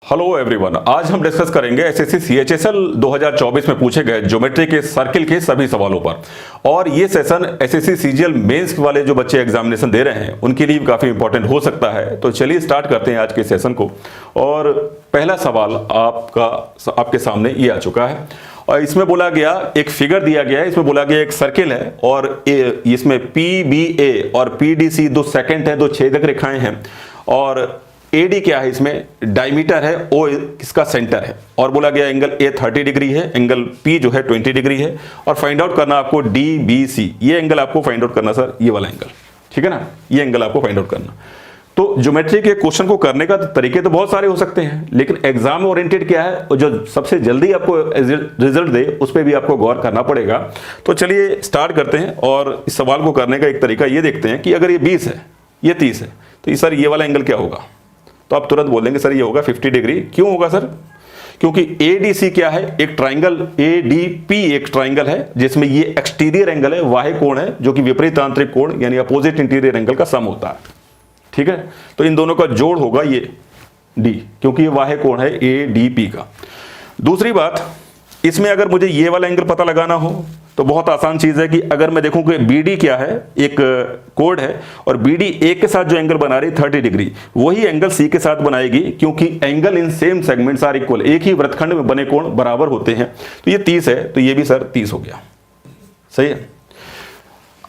Hello everyone, आज हम discuss करेंगे एसएससी सीएचएसएल 2024 में पूछे गए ज्योमेट्री के सर्किल के सभी सवालों पर। और ये सेशन एसएससी सीजीएल मेंस वाले जो बच्चे एग्जामिनेशन दे रहे हैं उनके लिए काफ़ी इंपॉर्टेंट हो सकता है। तो चलिए स्टार्ट करते हैं आज के सेशन को। और पहला सवाल आपके सामने ये आ चुका है और इसमें बोला गया, एक फिगर दिया गया है, इसमें बोला गया एक सर्किल है और इसमें PBA और PDC दो सेकेंड है, दो छेदक रेखाएं हैं और AD क्या है, इसमें डायमीटर है, O इसका सेंटर है और बोला गया एंगल A 30 डिग्री है, एंगल P जो है 20 डिग्री है और फाइंड आउट करना आपको DBC, ये एंगल आपको फाइंड आउट करना सर, ये वाला एंगल, ठीक है ना, ये एंगल आपको फाइंड आउट करना। तो ज्योमेट्री के क्वेश्चन को करने का तरीके तो बहुत सारे हो सकते हैं, लेकिन एग्जाम ओरिएंटेड क्या है और जो सबसे जल्दी आपको रिजल्ट दे उस पर भी आपको गौर करना पड़ेगा। तो चलिए स्टार्ट करते हैं और इस सवाल को करने का एक तरीका ये देखते हैं कि अगर ये 20 है, ये 30 है, तो सर ये वाला एंगल क्या होगा। तो आप तुरंत बोल देंगे सर ये होगा 50 डिग्री। क्यों होगा सर? क्योंकि ADC क्या है, एक ट्राइंगल, ADP एक ट्राइंगल है जिसमें ये एक्सटीरियर एंगल है, वाह्य कोण है, जो कि विपरीत आंतरिक कोण यानी अपोजिट इंटीरियर एंगल का सम होता है, ठीक है। तो इन दोनों का जोड़ होगा ये D, क्योंकि ये वाह्य कोण है ADP का। दूसरी बात, इसमें अगर मुझे ये वाला एंगल पता लगाना हो तो बहुत आसान चीज है कि अगर मैं देखूं कि BD क्या है, एक कोड है और BD A के साथ जो एंगल बना रही 30 डिग्री, वही एंगल C के साथ बनाएगी, क्योंकि angle in same segments are equal, एक ही वृत्तखंड में बने कोण बराबर होते हैं। तो ये 30 है, तो ये भी सर 30 हो गया, सही है।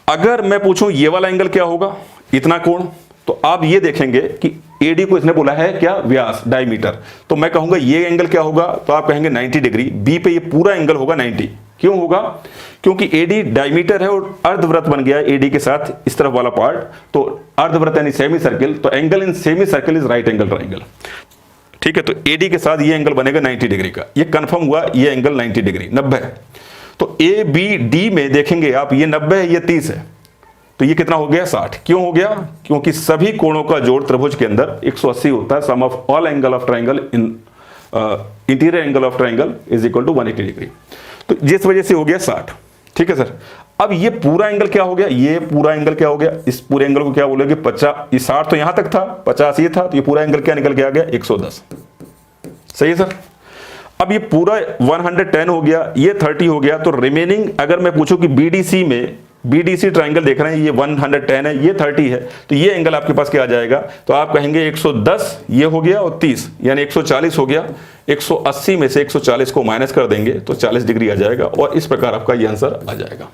अगर मैं पूछूं ये वाला एंगल क्या होगा, इतना कोण, तो आप ये देखेंगे कि AD को इसने बोला है क्या, व्यास, डायमीटर, तो मैं कहूंगा ये एंगल क्या होगा, तो आप कहेंगे 90 डिग्री। B पे ये पूरा एंगल होगा 90। क्यों होगा? क्योंकि AD डायमीटर है और अर्धवृत्त बन गया AD के साथ इस तरफ वाला पार्ट, तो अर्धवृत्त यानी सेमी सर्किल, तो angle in semi circle is right angle triangle, ठीक है। तो AD के साथ ये एंगल बनेगा 90 डिग्री का, ये कंफर्म हुआ, ये एंगल 90 डिग्री 90 है। तो ABD में देखेंगे आप, ये 90 है, ये 30 है, तो ये कितना हो गया, 60। क्यों हो गया? क्योंकि सभी कोणों का जोड़ त्रिभुज के अंदर 180 होता है। Sum of all angle of triangle in interior angle of triangle is equal to 180 degree, तो जिस वजह से हो गया 60, ठीक है सर। अब ये पूरा एंगल क्या हो गया, ये पूरा एंगल क्या हो गया, इस पूरे एंगल को क्या बोलोगे, 50, ये 60 तो यहां तक था, 50 ये था, तो ये पूरा एंगल क्या निकल के आ गया, 110, सही है सर। अब ये पूरा 110 हो गया, ये 30 हो गया, तो रिमेनिंग अगर मैं पूछूं कि BDC में, BDC ट्राइंगल देख रहे हैं, ये 110 है, ये 30 है, तो ये एंगल आपके पास क्या आ जाएगा, तो आप कहेंगे 110 ये हो गया और 30 यानी 140 हो गया। 180 में से 140 को माइनस कर देंगे तो 40 डिग्री आ जाएगा और इस प्रकार आपका ये आंसर आ जाएगा।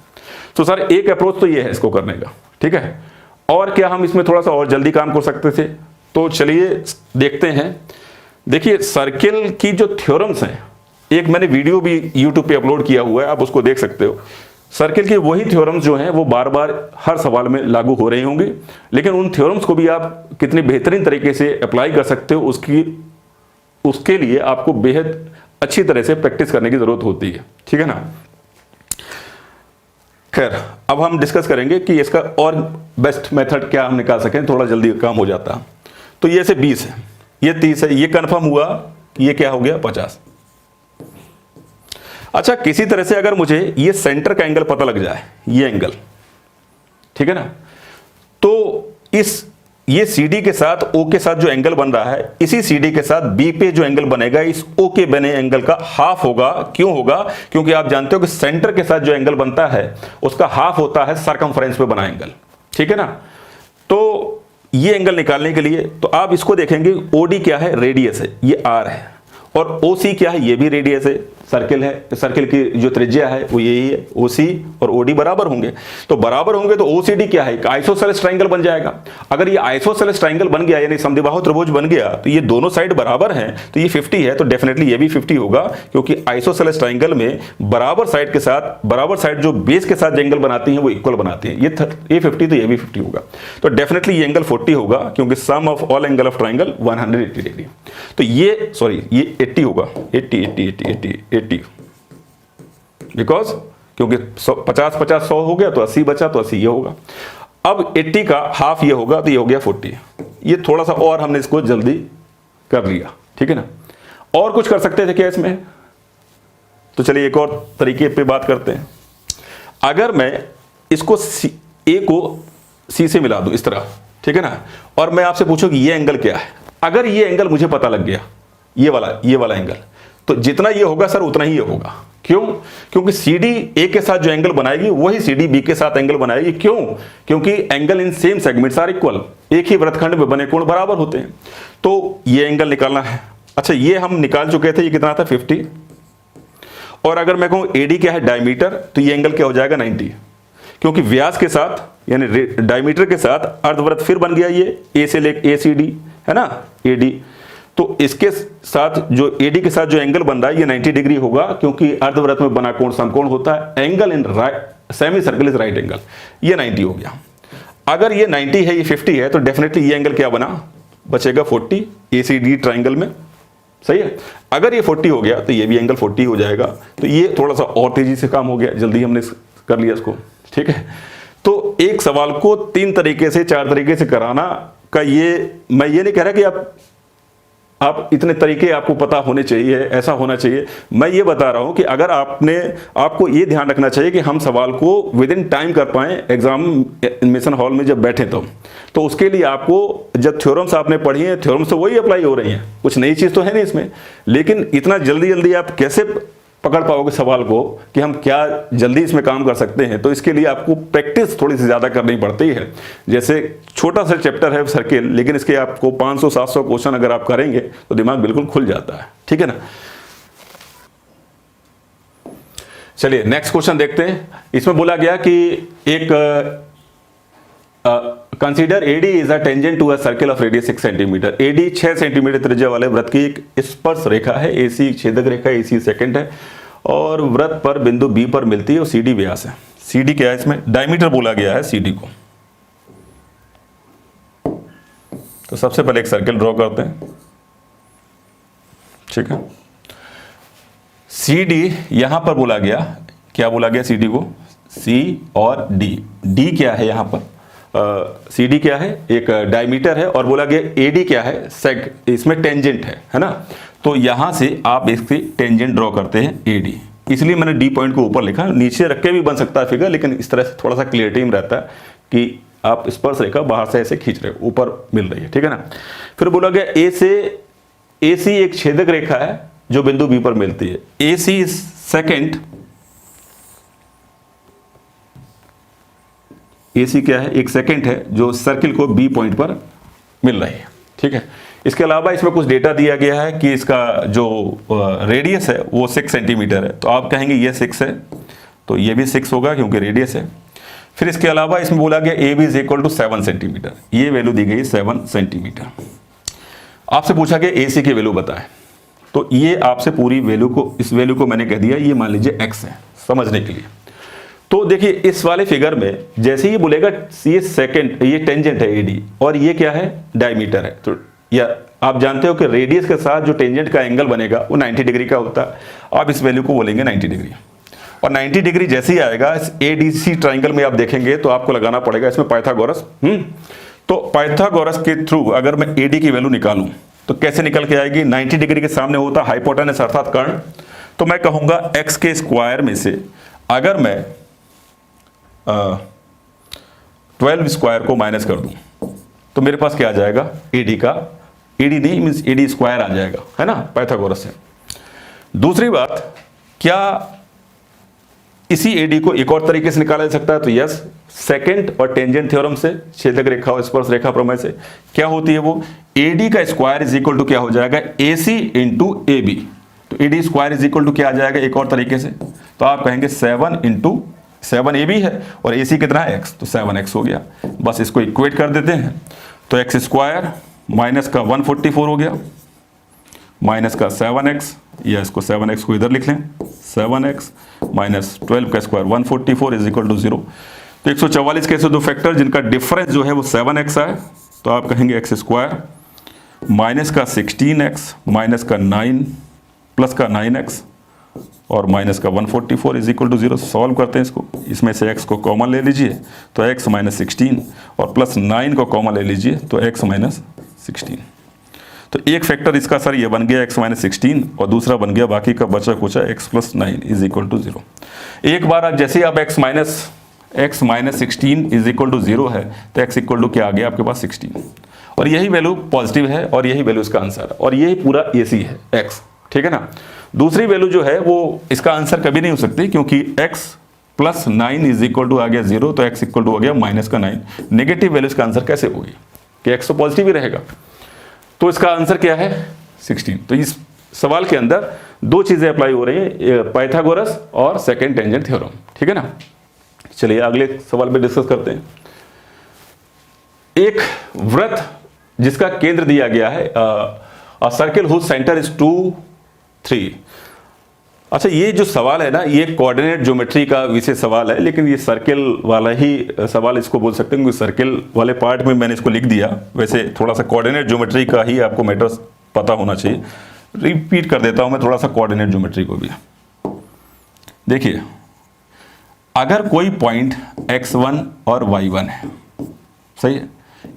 तो सर एक अप्रोच तो ये है इसको करने का, ठीक है। और क्या हम इसमें थोड़ा सा और जल्दी काम कर सकते थे? तो चलिए देखते हैं। देखिए सर्किल की जो थ्योरम्स हैं, एक मैंने वीडियो भी यूट्यूब पे अपलोड किया हुआ है, आप उसको देख सकते हो। सर्किल के वही थ्योरम्स जो हैं वो बार बार हर सवाल में लागू हो रही होंगी, लेकिन उन थ्योरम्स को भी आप कितने बेहतरीन तरीके से अप्लाई कर सकते हो उसके लिए आपको बेहद अच्छी तरह से प्रैक्टिस करने की जरूरत होती है, ठीक है ना। खैर, अब हम डिस्कस करेंगे कि इसका और बेस्ट मेथड क्या हम निकाल सकें, थोड़ा जल्दी काम हो जाता। तो ये ऐसे 20 है, ये 30 है, ये कंफर्म हुआ, ये क्या हो गया 50। अच्छा, किसी तरह से अगर मुझे ये सेंटर का एंगल पता लग जाए, ये एंगल, ठीक है ना, तो ये CD के साथ O के साथ जो एंगल बन रहा है, इसी CD के साथ B पे जो एंगल बनेगा इस O के बने एंगल का हाफ होगा। क्यों होगा? क्योंकि आप जानते हो कि सेंटर के साथ जो एंगल बनता है उसका हाफ होता है सरकमफ्रेंस पे बना एंगल, ठीक है ना। तो ये एंगल निकालने के लिए तो आप इसको देखेंगे, OD क्या है, रेडियस है, ये R है, और OC क्या है, ये भी रेडियस है, सर्किल है, सर्किल की जो त्रिज्या है वो यही है, OC और OD बराबर होंगे। तो बराबर होंगे तो OCD क्या है, आइसोसेलेस ट्राइंगल बन जाएगा। अगर ये आइसोसेलेस ट्राइंगल बन गया यानी समद्विबाहु त्रिभुज बन गया, तो ये दोनों साइड बराबर हैं, तो ये 50 है, तो डेफिनेटली ये भी 50 होगा, क्योंकि आइसोसेलेस ट्राइंगल में बराबर साइड के साथ, बराबर साइड जो बेस के साथ एंगल बनाती हैं वो इक्वल बनाती हैं। ये 50 तो ये भी 50 होगा, तो डेफिनेटली ये एंगल 40 होगा, क्योंकि sum of all angle of triangle 180 degree. तो ये 80 होगा, 80 बिकॉज क्योंकि 50 100 हो गया तो 80 बचा, तो 80 ये होगा। अब 80 का हाफ ये होगा, तो ये हो गया 40। ये थोड़ा सा और हमने इसको जल्दी कर लिया, ठीक है ना। और कुछ कर सकते थे क्या इसमें? तो चलिए एक और तरीके पे बात करते हैं। अगर मैं इसको A को C से मिला दूं इस तरह, ठीक है ना, और मैं आपसे पूछूं कि ये एंगल क्या है। अगर ये एंगल मुझे पता लग गया, ये वाला एंगल, तो जितना ये होगा सर उतना ही ये होगा। क्यों? क्योंकि CD A के साथ जो एंगल बनाएगी वही CD B के साथ एंगल बनाएगी। क्यों? क्योंकि angle in same segments are equal, एक ही वृत्तखंड में बने कोण बराबर होते हैं। तो ये एंगल निकालना है। अच्छा, ये हम निकाल चुके थे, ये कितना था 50, और अगर मैं कहूं AD क्या है डायमीटर, तो ये एंगल क्या हो जाएगा 90, क्योंकि व्यास के साथ यानी डायमीटर के साथ अर्धवृत्त फिर बन गया ये A से लेकर ACD है ना, AD। तो इसके साथ जो AD के साथ जो एंगल बन रहा है ये 90 डिग्री होगा, क्योंकि अर्धवृत्त में बना कोण समकोण होता है। Angle in semi circle is right angle, ये 90 हो गया। अगर ये 90 है, ये 50 है, तो डेफिनेटली ये एंगल क्या बना, बचेगा 40 ACD ट्राइंगल में, सही है। अगर ये 40 हो गया तो ये भी एंगल 40 हो जाएगा। तो ये थोड़ा सा और तेजी से काम हो गया, जल्दी हमने कर लिया इसको, ठीक है। तो एक सवाल को 3 तरीके से 4 तरीके से कराना का, ये मैं ये नहीं कह रहा कि आप इतने तरीके आपको पता होने चाहिए, ऐसा होना चाहिए। मैं ये बता रहा हूं कि अगर आपको ये ध्यान रखना चाहिए कि हम सवाल को विद इन टाइम कर पाएं एग्जामिनेशन हॉल में जब बैठे, तो उसके लिए आपको जब थ्योरम्स आपने पढ़ी हैं, थ्योरम्स तो वही अप्लाई हो रही हैं, कुछ नई चीज तो है नहीं इसमें। लेकिन इतना जल्दी आप कैसे पकड़ पाओगे सवाल को कि हम क्या जल्दी इसमें काम कर सकते हैं, तो इसके लिए आपको प्रैक्टिस थोड़ी सी ज्यादा करनी पड़ती है। जैसे छोटा सा चैप्टर है सर्किल, लेकिन इसके आपको 500-700 क्वेश्चन अगर आप करेंगे तो दिमाग बिल्कुल खुल जाता है, ठीक है ना। चलिए नेक्स्ट क्वेश्चन देखते हैं। इसमें बोला गया कि एक consider AD is a tangent to a circle of radius 6 centimetre. AD 6 centimetre त्रिज्या वाले वृत्त की एक स्पर्श रेखा है, AC छेदक रेखा, AC सेकंड है, और वृत्त पर बिंदु B पर मिलती है और CD व्यास है। CD क्या है, इसमें डायमीटर बोला गया है CD को। तो सबसे पहले एक सर्किल ड्रॉ करते हैं, ठीक है। CD यहां पर बोला गया, क्या बोला गया CD को, C और D क्या है यहां पर, CD क्या है, एक डायमीटर है, और बोला गया AD क्या है, इसमें टेंजेंट है ना। तो यहां से आप इसकी टेंजेंट ड्रॉ करते हैं AD, इसलिए मैंने D पॉइंट को ऊपर लिखा। नीचे रख के भी बन सकता है फिगर, लेकिन इस तरह से थोड़ा सा क्लियरिटी में रहता है कि आप स्पर्श रेखा बाहर से ऐसे खींच रहे हो, ऊपर मिल रही है, ठीक है ना। फिर बोला गया A से AC एक छेदक रेखा है जो बिंदु B पर मिलती है। AC सेकेंड, AC क्या है, एक सेकंड है जो सर्किल को B पॉइंट पर मिल रही है, ठीक है। इसके अलावा इसमें कुछ डेटा दिया गया है कि इसका जो रेडियस है वो 6 सेंटीमीटर है। तो आप कहेंगे ये 6 है, तो ये भी 6 होगा क्योंकि रेडियस है। फिर इसके अलावा इसमें बोला गया AB is equal to 7 centimetre, ये वैल्यू दी गई 7 सेंटीमीटर। आपसे पूछा गया AC की वैल्यू बताएं, तो ये आपसे पूरी वैल्यू को, इस वैल्यू को मैंने कह दिया ये मान लीजिए x है, समझने के लिए। तो देखिए इस वाले फिगर में जैसे ही बोलेगा ये सेकंड, ये टेंजेंट है AD, और ये क्या है, डायमीटर है। तो या आप जानते हो कि रेडियस के साथ जो टेंजेंट का एंगल बनेगा वो 90 डिग्री का होता है। आप इस वैल्यू को बोलेंगे 90 डिग्री, और 90 डिग्री जैसे ही आएगा इस ADC ट्राइंगल में आप देखेंगे तो आपको लगाना पड़ेगा इसमें पाइथागोरस। तो पाइथागोरस के थ्रू अगर मैं AD की वैल्यू निकालूं तो कैसे निकल के आएगी, 90 डिग्री के सामने होता हाइपोटेनस अर्थात कर्ण। तो मैं कहूंगा x के स्क्वायर में से अगर मैं 12 स्क्वायर को माइनस कर दूं तो मेरे पास क्या आ जाएगा, AD का, AD नहीं मींस AD स्क्वायर आ जाएगा, है ना, पाइथागोरस से। दूसरी बात, क्या इसी AD को एक और तरीके से निकाला जा सकता है, तो यस, सेकंड और टेंजेंट थ्योरम से, छेदक रेखा और स्पर्श रेखा प्रमेय से। क्या होती है वो, AD का स्क्वायर इज इक्वल टू क्या हो जाएगा, AC इंटू AB। तो AD square is equal to क्या आ जाएगा एक और तरीके से, तो आप कहेंगे 7 इंटू 7 AB है और AC कितना है x, तो 7x हो गया। बस इसको इक्वेट कर देते हैं, तो x स्क्वायर माइनस का 144 हो गया, माइनस का 7x, या इसको 7x को इधर लिख लें, 7x माइनस 12 का स्क्वायर 144 इज इक्वल टू 0। तो 144 के ऐसे दो फैक्टर जिनका डिफरेंस जो है वो 7x है, तो आप कहेंगे x स्क्वायर माइनस का 16x माइनस का 9 प्लस का 9x और माइनस का 144 इज इक्वल टू 0। सॉल्व करते हैं इसको, इसमें से x को कॉमन ले लीजिए तो x माइनस 16 और प्लस 9 को कॉमन ले लीजिए तो x माइनस 16। तो एक फैक्टर इसका सर ये बन गया x माइनस 16 और दूसरा बन गया बाकी का बचा कुचा x plus 9 is equal to 0। एक बार आप जैसे ही आप x minus 16 is equal to 0 है तो x इक्वल टू क्या आ गया आपके पास 16, और यही वैल्यू पॉजिटिव है और यही वैल्यू इसका आंसर है, और यही पूरा AC है x, ठीक है ना। दूसरी वैल्यू जो है वो इसका आंसर कभी नहीं हो सकती, क्योंकि x + 9 इज इक्वल टू आ गया 0, तो x इक्वल टू हो गया -9। नेगेटिव वैल्यू इसका आंसर कैसे होगी कि x तो पॉजिटिव ही रहेगा। तो इसका आंसर क्या है 16। तो इस सवाल के अंदर दो चीजें अप्लाई हो रही हैं, पाइथागोरस और सेकंड टेंजेंट थ्योरम, ठीक है ना। चलिए अगले सवाल पे डिस्कस करते हैं। एक वृत्त जिसका केंद्र दिया गया है, a circle whose centre is 2, 3। अच्छा, ये जो सवाल है ना, ये कोऑर्डिनेट ज्योमेट्री का विशेष सवाल है, लेकिन ये सर्किल वाला ही सवाल इसको बोल सकते हैं, क्योंकि सर्किल वाले पार्ट में मैंने इसको लिख दिया। वैसे थोड़ा सा कोऑर्डिनेट ज्योमेट्री का ही आपको मैटर्स पता होना चाहिए। रिपीट कर देता हूं मैं थोड़ा सा कोऑर्डिनेट ज्योमेट्री को भी। देखिए, अगर कोई पॉइंट x1 और y1 है, सही है,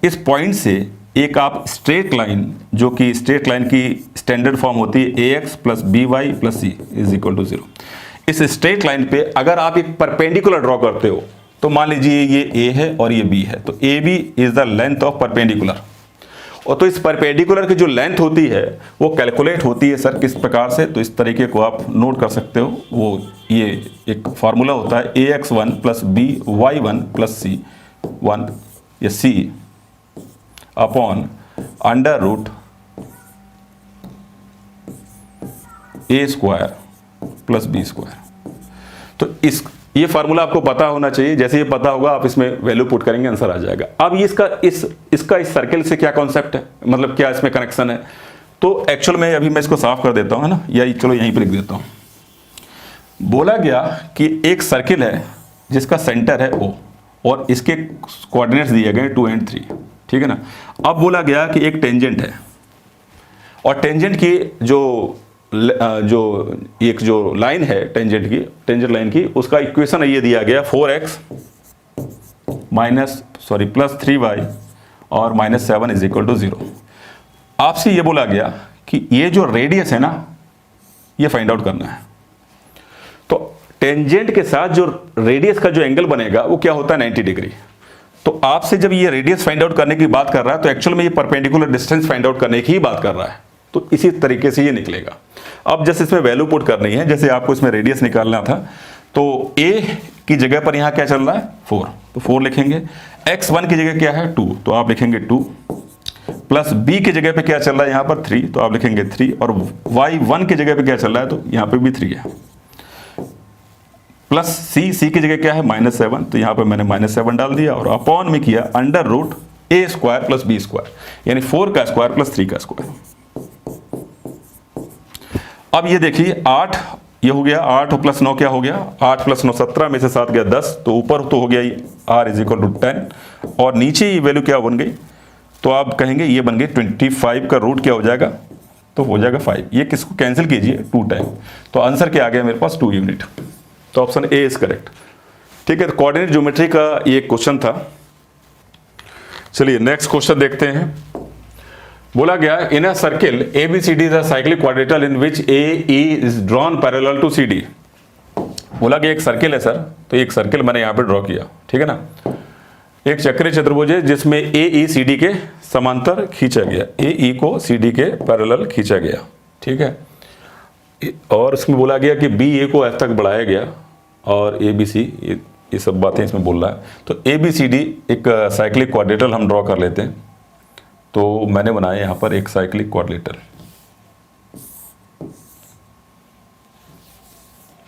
इस पॉइंट से एक आप स्ट्रेट लाइन, जो कि स्ट्रेट लाइन की स्टैंडर्ड फॉर्म होती है ax + by + c = 0, इस स्ट्रेट लाइन पे अगर आप एक परपेंडिकुलर ड्रॉ करते हो, तो मान लीजिए ये a है और ये b है, तो AB is the length of perpendicular. और तो इस परपेंडिकुलर की जो लेंथ होती है वो कैलकुलेट होती है सर किस प्रकार से, तो इस तरीके को आप नोट कर सकते हो। वो ये एक फार्मूला होता है ax1 + by1 + c1 या c अपॉन √a² + b²। तो ये फार्मूला आपको पता होना चाहिए। जैसे ये पता होगा आप इसमें वैल्यू पुट करेंगे, आंसर आ जाएगा। अब इसका इस सर्किल से क्या कॉन्सेप्ट है, मतलब क्या इसमें कनेक्शन है, तो एक्चुअल में अभी मैं इसको साफ कर देता हूं, है ना, या चलो यहीं पर लिख देता हूं। बोला गया कि एक सर्किल है जिसका सेंटर है O और इसके कोऑर्डिनेट्स दिए गए 2 और 3, ठीक है ना। अब बोला गया कि एक टेंजेंट है, और टेंजेंट की जो लाइन है टेंजेंट लाइन की, उसका इक्वेशन ये दिया गया 4x + 3y और -7 = 0। आपसे ये बोला गया कि ये जो रेडियस है ना, ये फाइंड आउट करना है। तो टेंजेंट के साथ जो रेडियस का जो एंगल बनेगा वो क्या होता है 90 डिग्री। तो आपसे जब ये रेडियस फाइंड आउट करने की बात कर रहा है, तो एक्चुअल में ये परपेंडिकुलर डिस्टेंस फाइंड आउट करने की ही बात कर रहा है। तो इसी तरीके से ये निकलेगा। अब जैसे इसमें वैल्यू पुट करनी है, जैसे आपको इसमें रेडियस निकालना था, तो a की जगह पर यहां क्या चल रहा है 4, तो 4 लिखेंगे। x1 की जगह क्या है 2, तो आप लिखेंगे 2, प्लस b की जगह पे क्या चल रहा है यहां पर 3, तो आप लिखेंगे 3, और y1 की जगह पे क्या चल रहा है, तो यहां पे भी 3 है, प्लस c की जगह क्या है -7, तो यहां पे मैंने -7 डाल दिया, और अपॉन में किया √a² + b², यानी 4 का स्क्वायर प्लस 3 का स्क्वायर। अब ये देखिए 8 ये हो गया, 8 + 9 क्या हो गया, 8 + 9 17 में से 7 गया 10, तो ऊपर तो हो गया r = 10, और नीचे ये वैल्यू क्या बन गई, तो आप कहेंगे ये बन गई 25 का रूट क्या हो जाएगा, तो हो जाएगा 5। ये किसको कैंसिल कीजिए 2 टाइम, तो आंसर क्या आ गया मेरे पास 2 यूनिट। तो ऑप्शन ए इज करेक्ट, ठीक है। तो कोऑर्डिनेट ज्योमेट्री का ये क्वेश्चन था। चलिए नेक्स्ट क्वेश्चन देखते हैं। बोला गया in a circle ABCD is a cyclic quadrilateral in which AE is drawn parallel to CD। बोला गया एक सर्किल है सर, तो एक सर्किल मैंने यहां पे ड्रॉ किया, ठीक है ना। एक चक्रीय चतुर्भुज है जिसमें AE CD के समांतर खींचा गया, AE को CD के पैरेलल खींचा गया, ठीक है। और इसमें बोला गया कि BA को F तक बढ़ाया गया, और ABC ये सब बातें इसमें बोल रहा है। तो ABCD एक साइक्लिक क्वाड्रेटल हम ड्रॉ कर लेते हैं। तो मैंने बनाया यहां पर एक साइक्लिक क्वाड्रेटल,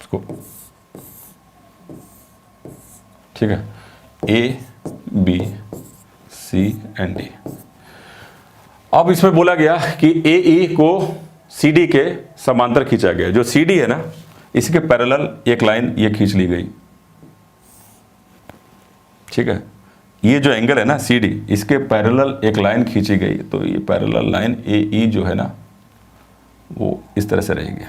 इसको, ठीक है, A B C and D। अब इसमें बोला गया कि AE को CD के समांतर खींचा गया। जो CD है ना, इसके पैरेलल एक लाइन ये खींच ली गई, ठीक है। ये जो एंगल है ना CD, इसके पैरेलल एक लाइन खींची गई, तो ये पैरेलल लाइन AE जो है ना, वो इस तरह से रहेगी।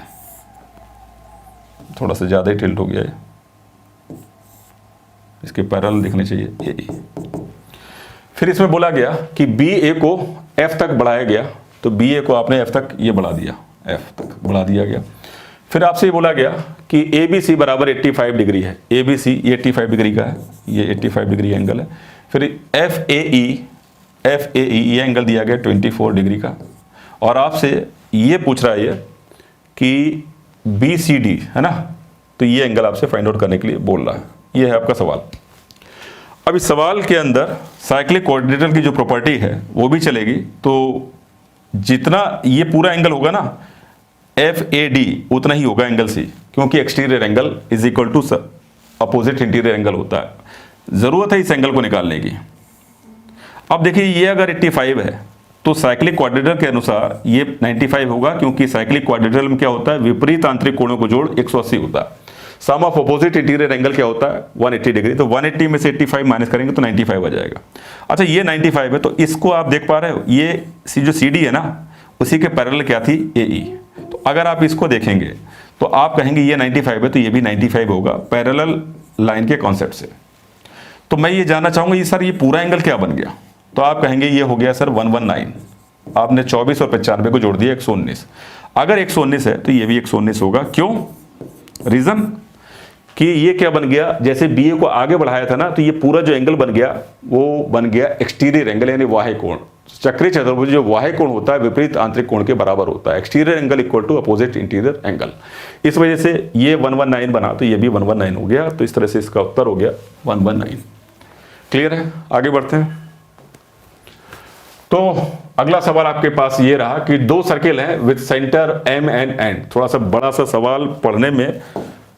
थोड़ा सा ज़्यादा ही टिल्ट हो गया है, इसके पैरेलल दिखने चाहिए AE। फिर इसमें बोला गया कि BA को F तक बढ़ाया गया, तो BA को आपने F तक ये बढ़ा दिया, F तक बढ़ा दिया गया। फिर आपसे ये बोला गया कि ABC बराबर 85 डिग्री है, ABC ये 85 डिग्री का है, ये 85 डिग्री एंगल है। फिर FAE FAE ये एंगल दिया गया 24 डिग्री का, और आपसे ये पूछ रहा है ये कि BCD है ना, तो ये एंगल आपसे फाइंड आउट करने के लिए बोल रहा है। ये है आपका सवाल। अब इस सवाल के अंदर साइक्लिक कोऑर्डिनेटर की जो प्रॉपर्टी है वो भी चलेगी। तो जितना ये पूरा एंगल होगा ना FAD उतना ही होगा एंगल C, क्योंकि exterior angle is equal to opposite interior angle होता है। जरूरत है इस एंगल को निकालने की। अब देखिए ये अगर 85 है तो साइक्लिक क्वाड्रेटर के अनुसार ये 95 होगा, क्योंकि साइक्लिक क्वाड्रेटर में क्या होता है, विपरीत आंतरिक कोणों को जोड़ 180 होता है। Sum of opposite interior angle क्या होता है 180 डिग्री, तो 180 में से 85 माइनस करेंगे तो 95 आ जाएगा। अच्छा ये 95 है, तो इसको आप देख पा रहे हो, ये जो CD है ना उसी के पैरेलल क्या थी AE। तो अगर आप इसको देखेंगे तो आप कहेंगे ये 95 है तो ये भी 95 होगा पैरेलल लाइन के कॉन्सेप्ट से। तो मैं ये जानना चाहूंगा ये सर ये पूरा एंगल क्या बन गया, तो आप कहेंगे ये हो गया सर 119। आपने 24 और 95 को जोड़ दिया 119। अगर 119 है तो ये भी 119 होगा। क्यों? रीजन कि ये क्या बन गया, जैसे BA को आगे बढ़ाया था ना तो ये पूरा जो एंगल बन गया वो बन गया एक्सटीरियर एंगल, यानी बाह्य कोण। चक्रीय चतुर्भुज जो बाह्य कोण होता है विपरीत आंतरिक कोण के बराबर होता है। Exterior angle equal to opposite interior angle. इस वजह से ये 119 बना, तो ये भी 119 हो गया। तो इस तरह से इसका उत्तर हो गया 119। क्लियर है? आगे बढ़ते हैं। तो अगला सवाल आपके पास ये रहा कि दो सर्किल हैं with centre M and and. थोड़ा सा बड़ा सा सवाल पढ़ने में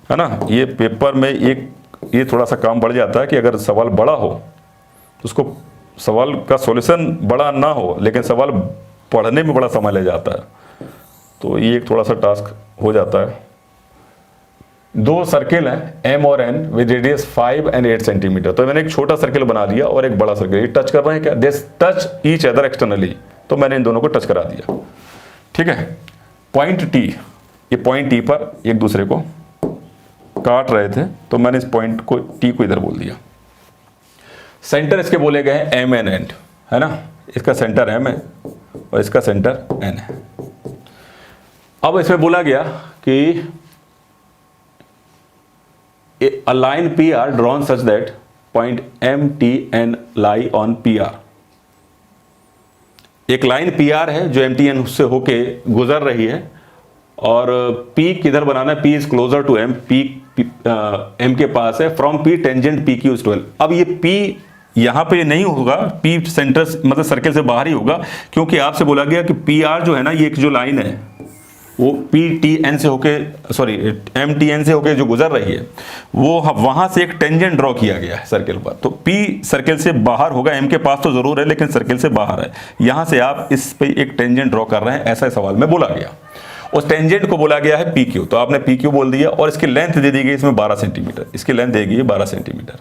है ना, ये पेपर में ये थोड़ा सा काम बढ़ जाता है कि अगर सवाल बड़ा हो तो उसको सवाल का सॉल्यूशन बड़ा ना हो, लेकिन सवाल पढ़ने में बड़ा समय ले जाता है, तो ये एक थोड़ा सा टास्क हो जाता है। दो सर्किल हैं M और N with radius 5 and 8 centimetre. तो मैंने एक छोटा सर्किल बना लिया और एक बड़ा सर्किल, ये टच कर रहे हैं क्या, this touch each other externally, तो मैंने इन दोनों को टच करा दिया। ठीक है, पॉइंट T, ये पॉइंट T पर एक दूसरे को काट रहे थे, तो मैंने इस पॉइंट को T को इधर बोल दिया। सेंटर इसके बोले गए हैं M एंड N, है ना, इसका सेंटर M है और इसका सेंटर N है। अब इसमें बोला गया कि a line PR drawn such that point M, T, N lie on PR। एक लाइन PR है जो M, T, N से होके गुजर रही है, और P किधर बनाना है, P is closer to M, P M के पास है, from P tangent PQ is 12। अब ये P यहां पे नहीं होगा, P सेंटर मतलब सर्किल से बाहर ही होगा, क्योंकि आपसे बोला गया कि PR जो है ना, ये एक जो लाइन है वो PTN से होके MTN से होके जो गुजर रही है, वो वहां से एक टेंजेंट ड्रॉ किया गया है सर्किल पर। तो P सर्किल से बाहर होगा, M के पास तो जरूर है लेकिन सर्किल से बाहर है, यहां से आप इस पे एक टेंजेंट ड्रॉ कर रहे हैं, ऐसा सवाल में बोला गया। उस टेंजेंट को बोला गया है PQ, तो आपने PQ बोल दिया, और इसकी लेंथ दे दी गई इसमें 12 सेंटीमीटर, इसकी लेंथ देगी 12 सेंटीमीटर।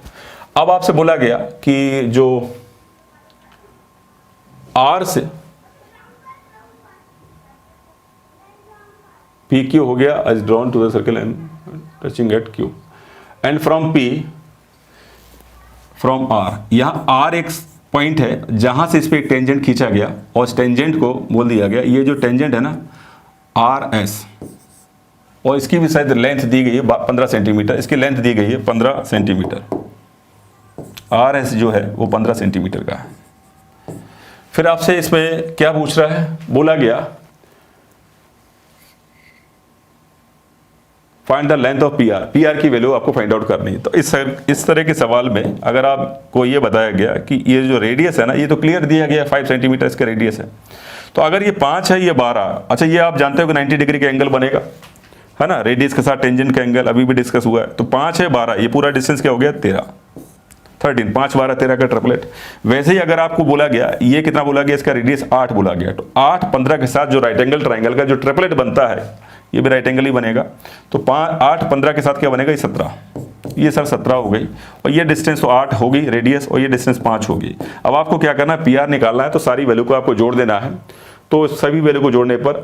अब आपसे बोला गया कि जो R से PQ हो गया as drawn to the circle and touching at Q, and from P from R, यहाँ R एक पॉइंट है जहां से इस पे एक टेंजेंट खींचा गया, और इस टेंजेंट को बोल दिया गया, ये जो टेंजेंट है ना RS, और इसकी भी शायद लेंथ दी गई है 15 सेंटीमीटर, इसकी लेंथ दी गई है 15 सेंटीमीटर। RS जो है वो 15 सेंटीमीटर का है। फिर आपसे इसमें क्या पूछ रहा है, बोला गया find the length of PR की वैल्यू आपको फाइंड आउट करनी है। तो इस तरह के सवाल में अगर आपको ये बताया गया कि ये जो रेडियस है ना, ये तो क्लियर दिया गया 5 सेंटीमीटर इसका रेडियस है, तो अगर ये 5 है ये 12, अच्छा ये आप जानते हो कि 90 डिग्री का एंगल बनेगा, है ना, रेडियस के साथ टेंजेंट का एंगल अभी भी डिस्कस हुआ है। तो 5 है 12, ये पूरा डिस्टेंस क्या हो गया 13, 5 12 13 का ट्रिपलेट। वैसे ही अगर आपको बोला गया ये कितना बोला गया, इसका रेडियस 8 बोला गया, तो 8 15 के साथ जो राइट एंगल ट्राइंगल का जो ट्रिपलेट बनता है ये भी राइट एंगल ही बनेगा। तो 8 15 के साथ क्या बनेगा, ये 17, ये सर 17 हो गई, और ये डिस्टेंस तो 8 होगी रेडियस, और ये डिस्टेंस 5 होगी। अब आपको क्या करना है, PR निकालना है, तो सारी वैल्यू को आपको जोड़ देना है। तो सभी वैल्यू को जोड़ने पर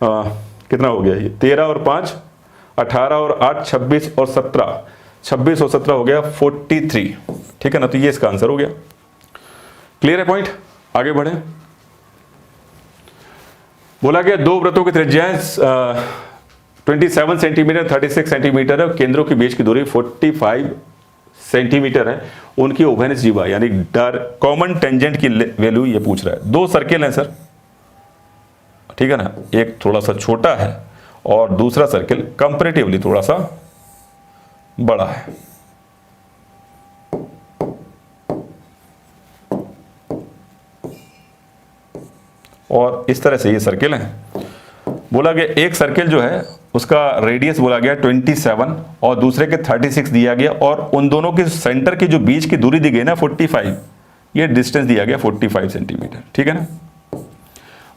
कितना हो गया, ये 13 और 5 18 और 8 26 और 17, 26 और 17 हो गया 43। ठीक है ना, तो ये इसका आंसर हो गया। क्लियर है पॉइंट? आगे बढ़े। बोला गया दो वृत्तों की त्रिज्याएं 27 सेंटीमीटर 36 सेंटीमीटर है, केंद्रों के बीच की दूरी 45 सेंटीमीटर है, उनकी ओवेनस जीवा यानी कॉमन टेंजेंट की वैल्यू ये पूछ रहा है। दो सर्किल हैं सर, ठीक है ना, एक थोड़ा सा छोटा है और दूसरा सर्किल कंपैरेटिवली थोड़ा सा बड़ा है। और इस तरह से ये सर्किल है। बोला गया एक सर्किल जो है उसका रेडियस बोला गया 27 और दूसरे के 36 दिया गया, और उन दोनों के सेंटर की जो बीच की दूरी दी गई ना 45, ये डिस्टेंस दिया गया 45 सेंटीमीटर, ठीक है ना।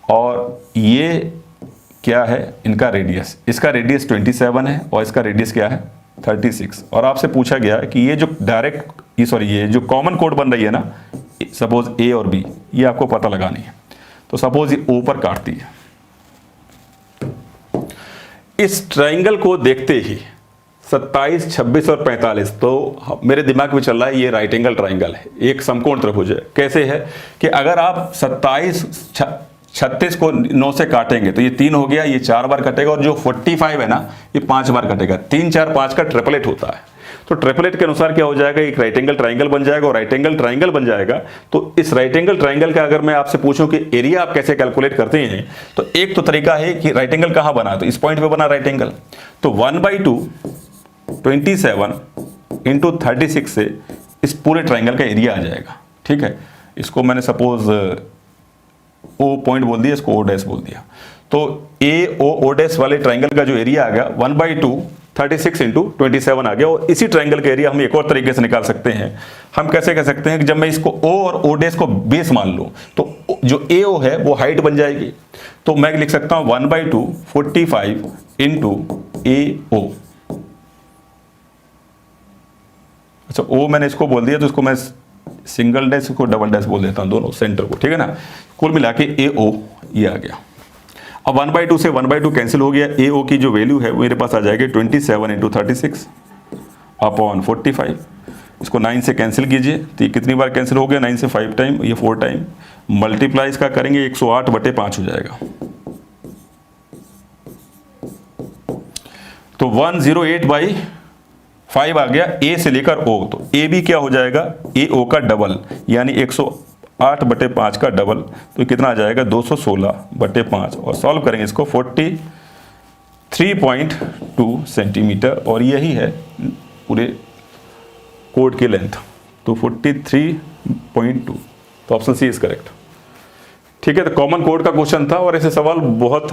और ये क्या है, इनका रेडियस, इसका रेडियस 27 है और इसका रेडियस क्या है 36। और आपसे पूछा गया है कि ये जो ये जो कॉमन कोड बन रही है ना, सपोज ए और बी, ये आपको पता लगानी है। तो सपोज ये ओ पर काटती है, इस ट्राइंगल को देखते ही 27, 26 और 45, तो मेरे दिमाग में चल रहा है ये राइट एंगल ट्राइंगल है, एक समकोण त्रिभुज है। कैसे है कि अगर आप 27, 36 को 9 से काटेंगे तो ये 3 हो गया, ये 4 बार कटेगा, और जो 45 है ना ये 5 बार कटेगा। 3, 4, 5 का ट्रिपलेट होता है। तो ट्रिपलेट के अनुसार क्या हो जाएगा, एक राइट एंगल ट्राइंगल बन जाएगा। और राइट एंगल ट्राइंगल बन जाएगा तो इस राइट एंगल ट्राइंगल का अगर मैं आपसे पूछूं कि एरिया आप कैसे कैलकुलेट करते हैं, तो एक तो तरीका है कि राइट एंगल कहां बना, तो इस पॉइंट पे बना राइट एंगल, तो 1/2 27 इंटू 36 से इस पूरे ट्राइंगल का एरिया आ जाएगा, ठीक है। इसको मैंने सपोज ओ पॉइंट बोल दिया, इसको ओ डैश बोल दिया। तो ए ओ डैश वाले ट्राइंगल का जो एरिया आ गया 1/2 36 इंटू 27 आ गया। और इसी ट्राइंगल का एरिया हम एक और तरीके से निकाल सकते हैं। हम कैसे कह सकते हैं कि जब मैं इसको ओ और ओ डैश को बेस मान लूं तो जो ए ओ है वो हाइट बन जाएगी। तो मैं लिख सकता हूं 1/2 45 इंटू ए ओ। अच्छा, ओ मैंने इसको बोल दिया तो इसको मैं सिंगल डैश को डबल डैश बोल देता हूं, दोनों सेंटर को, ठीक है ना। कुल मिला के ए ओ ये आ गया। अब 1/2 से 1/2 कैंसिल हो गया। ए ओ की जो वैल्यू है वो मेरे पास आ जाएगी 27 इंटू 36 अपॉन 45। इसको 9 से कैंसिल कीजिए तो ये कितनी बार कैंसिल हो गया, 9 से 5 टाइम, ये 4 टाइम। मल्टीप्लाई इसका करेंगे 108/5 हो जाएगा। तो 108/5 आ गया ए से लेकर ओ। तो ए भी क्या हो जाएगा, ए ओ का डबल यानी 108/5 का डबल, तो कितना आ जाएगा 216/5। और सॉल्व करेंगे इसको 43.2 सेंटीमीटर, और यही है पूरे कोड की लेंथ। तो 43.2, तो ऑप्शन सी इज करेक्ट, ठीक है। तो कॉमन कोड का क्वेश्चन था और ऐसे सवाल बहुत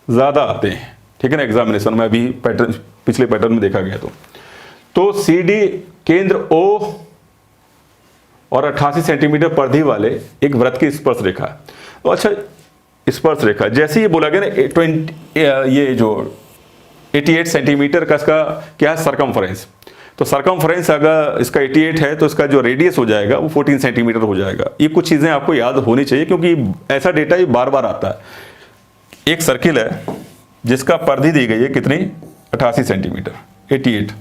ज्यादा आते हैं, ठीक है ना, एग्जामिनेशन में। अभी पैटर्न पिछले पैटर्न में देखा गया तो सी डी केंद्र ओ और 88 सेंटीमीटर परिधि वाले एक वृत्त की स्पर्श रेखा। तो अच्छा, स्पर्श रेखा जैसे ये बोला गया ना, ये जो 88 सेंटीमीटर का इसका क्या है सरकमफ्रेंस। तो सरकमफ्रेंस अगर इसका 88 है तो इसका जो रेडियस हो जाएगा वो 14 सेंटीमीटर हो जाएगा। ये कुछ चीजें आपको याद होनी चाहिए क्योंकि ऐसा डेटा ये बार बार आता है। एक सर्किल है जिसका परिधि दी गई है कितनी, 88 सेंटीमीटर, 88।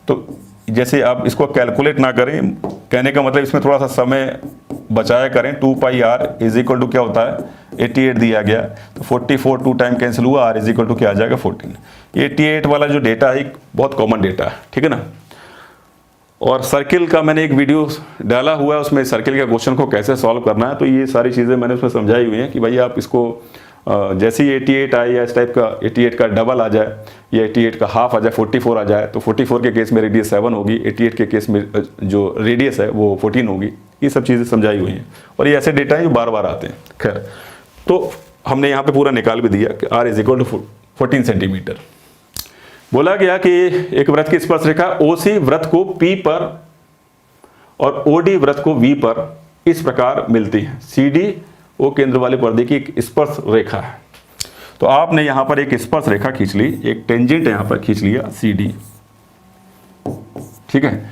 तो जैसे आप इसको कैलकुलेट ना करें, कहने का मतलब इसमें थोड़ा सा समय बचाया करें। 2πr इज इक्वल टू क्या होता है, 88 दिया गया तो 44 2 टाइम कैंसिल हुआ, r इज इक्वल टू क्या आ जाएगा 14। 88 वाला जो डेटा है बहुत कॉमन डेटा है, ठीक है ना। और सर्किल का मैंने एक वीडियो डाला हुआ है, उसमें सर्किल के क्वेश्चन को कैसे सॉल्व करना है, तो ये सारी चीज़ें मैंने उसमें समझाई हुई हैं कि भाई आप इसको जैसे ही 88 आए या इस टाइप का 88 का डबल आ जाए या 88 का हाफ आ जाए, 44 आ जाए, तो 44 के केस में रेडियस 7 होगी, 88 के केस में जो रेडियस है वो 14 होगी। ये सब चीज़ें समझाई हुई हैं और ये ऐसे डेटा हैं जो बार बार आते हैं। खैर, तो हमने यहाँ पे पूरा निकाल भी दिया कि r is equal to 14 centimetre. बोला गया कि एक वृत्त की स्पर्श रेखा OC वृत्त को P पर और OD वृत्त को V पर इस प्रकार मिलती है। CD O केंद्र वाले पर्दे की एक स्पर्श रेखा है। तो आपने यहां पर एक स्पर्श रेखा खींच ली, एक टेंजेंट यहां पर खींच लिया CD, ठीक है।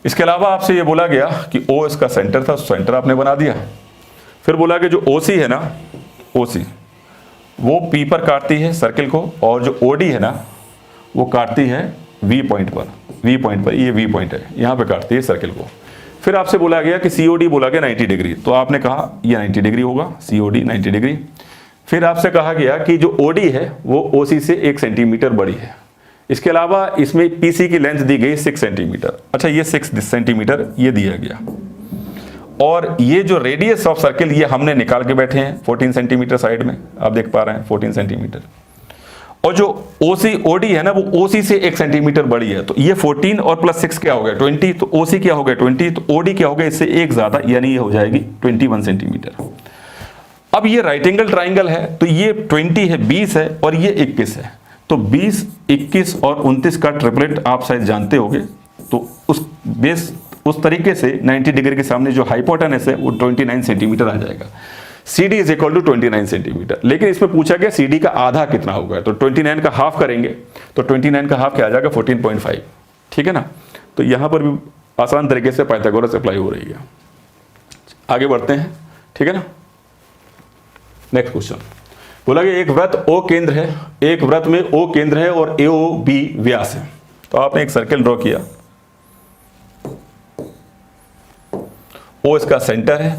इसके अलावा आपसे ये बोला गया कि O इसका सेंटर था, सेंटर आपने बना दिया। फिर बोला कि जो OC है ना, OC वो P पर काटती है सर्किल को, और जो OD है ना वो काटती है V पॉइंट पर। V पॉइंट पर, ये V पॉइंट है, यहां पे काटती है सर्किल को। फिर आपसे बोला गया कि COD बोला गया 90 डिग्री, तो आपने कहा ये 90 डिग्री होगा, COD 90 डिग्री। फिर आपसे कहा गया कि जो OD है वो OC से 1 सेंटीमीटर बड़ी है, इसके अलावा इसमें पीसी की लेंथ दी गई 6 सेंटीमीटर। अच्छा, ये 6 सेंटीमीटर ये दिया गया, और ये जो रेडियस ऑफ सर्किल ये हमने निकाल के बैठे हैं 14 सेंटीमीटर साइड में, आप देख पा रहे हैं 14 सेंटीमीटर। और जो ओसी ओडी है ना, वो ओसी से 1 सेंटीमीटर बड़ी है, तो ये 14 और प्लस 6 क्या हो गया 20, तो ओसी क्या हो गया 20, तो ओडी क्या हो गया इससे 1 ज्यादा, यानी ये हो जाएगी 21 सेंटीमीटर। अब ये राइट एंगल ट्राइंगल है, तो ये 20 है, 20 है और ये 21 है, तो 20, 21 और 29 का ट्रिपलेट आप शायद जानते होंगे। तो उस तरीके से 90 डिग्री के सामने जो हाइपोटेनस है वो 29 सेंटीमीटर आ जाएगा। CD is equal to 29 centimetre. लेकिन इसमें पूछा गया CD का आधा कितना होगा, तो 29 का हाफ करेंगे, तो 29 का हाफ क्या आ जाएगा 14.5, ठीक है ना। तो यहां पर भी आसान तरीके से पाइथागोरस अप्लाई हो रही है। आगे बढ़ते हैं, ठीक है ना। नेक्स्ट क्वेश्चन बोला कि एक व्रत O केंद्र है, एक व्रत में O केंद्र है और AOB व्यास है। तो आपने एक सर्कल ड्रॉ किया, O इसका सेंटर है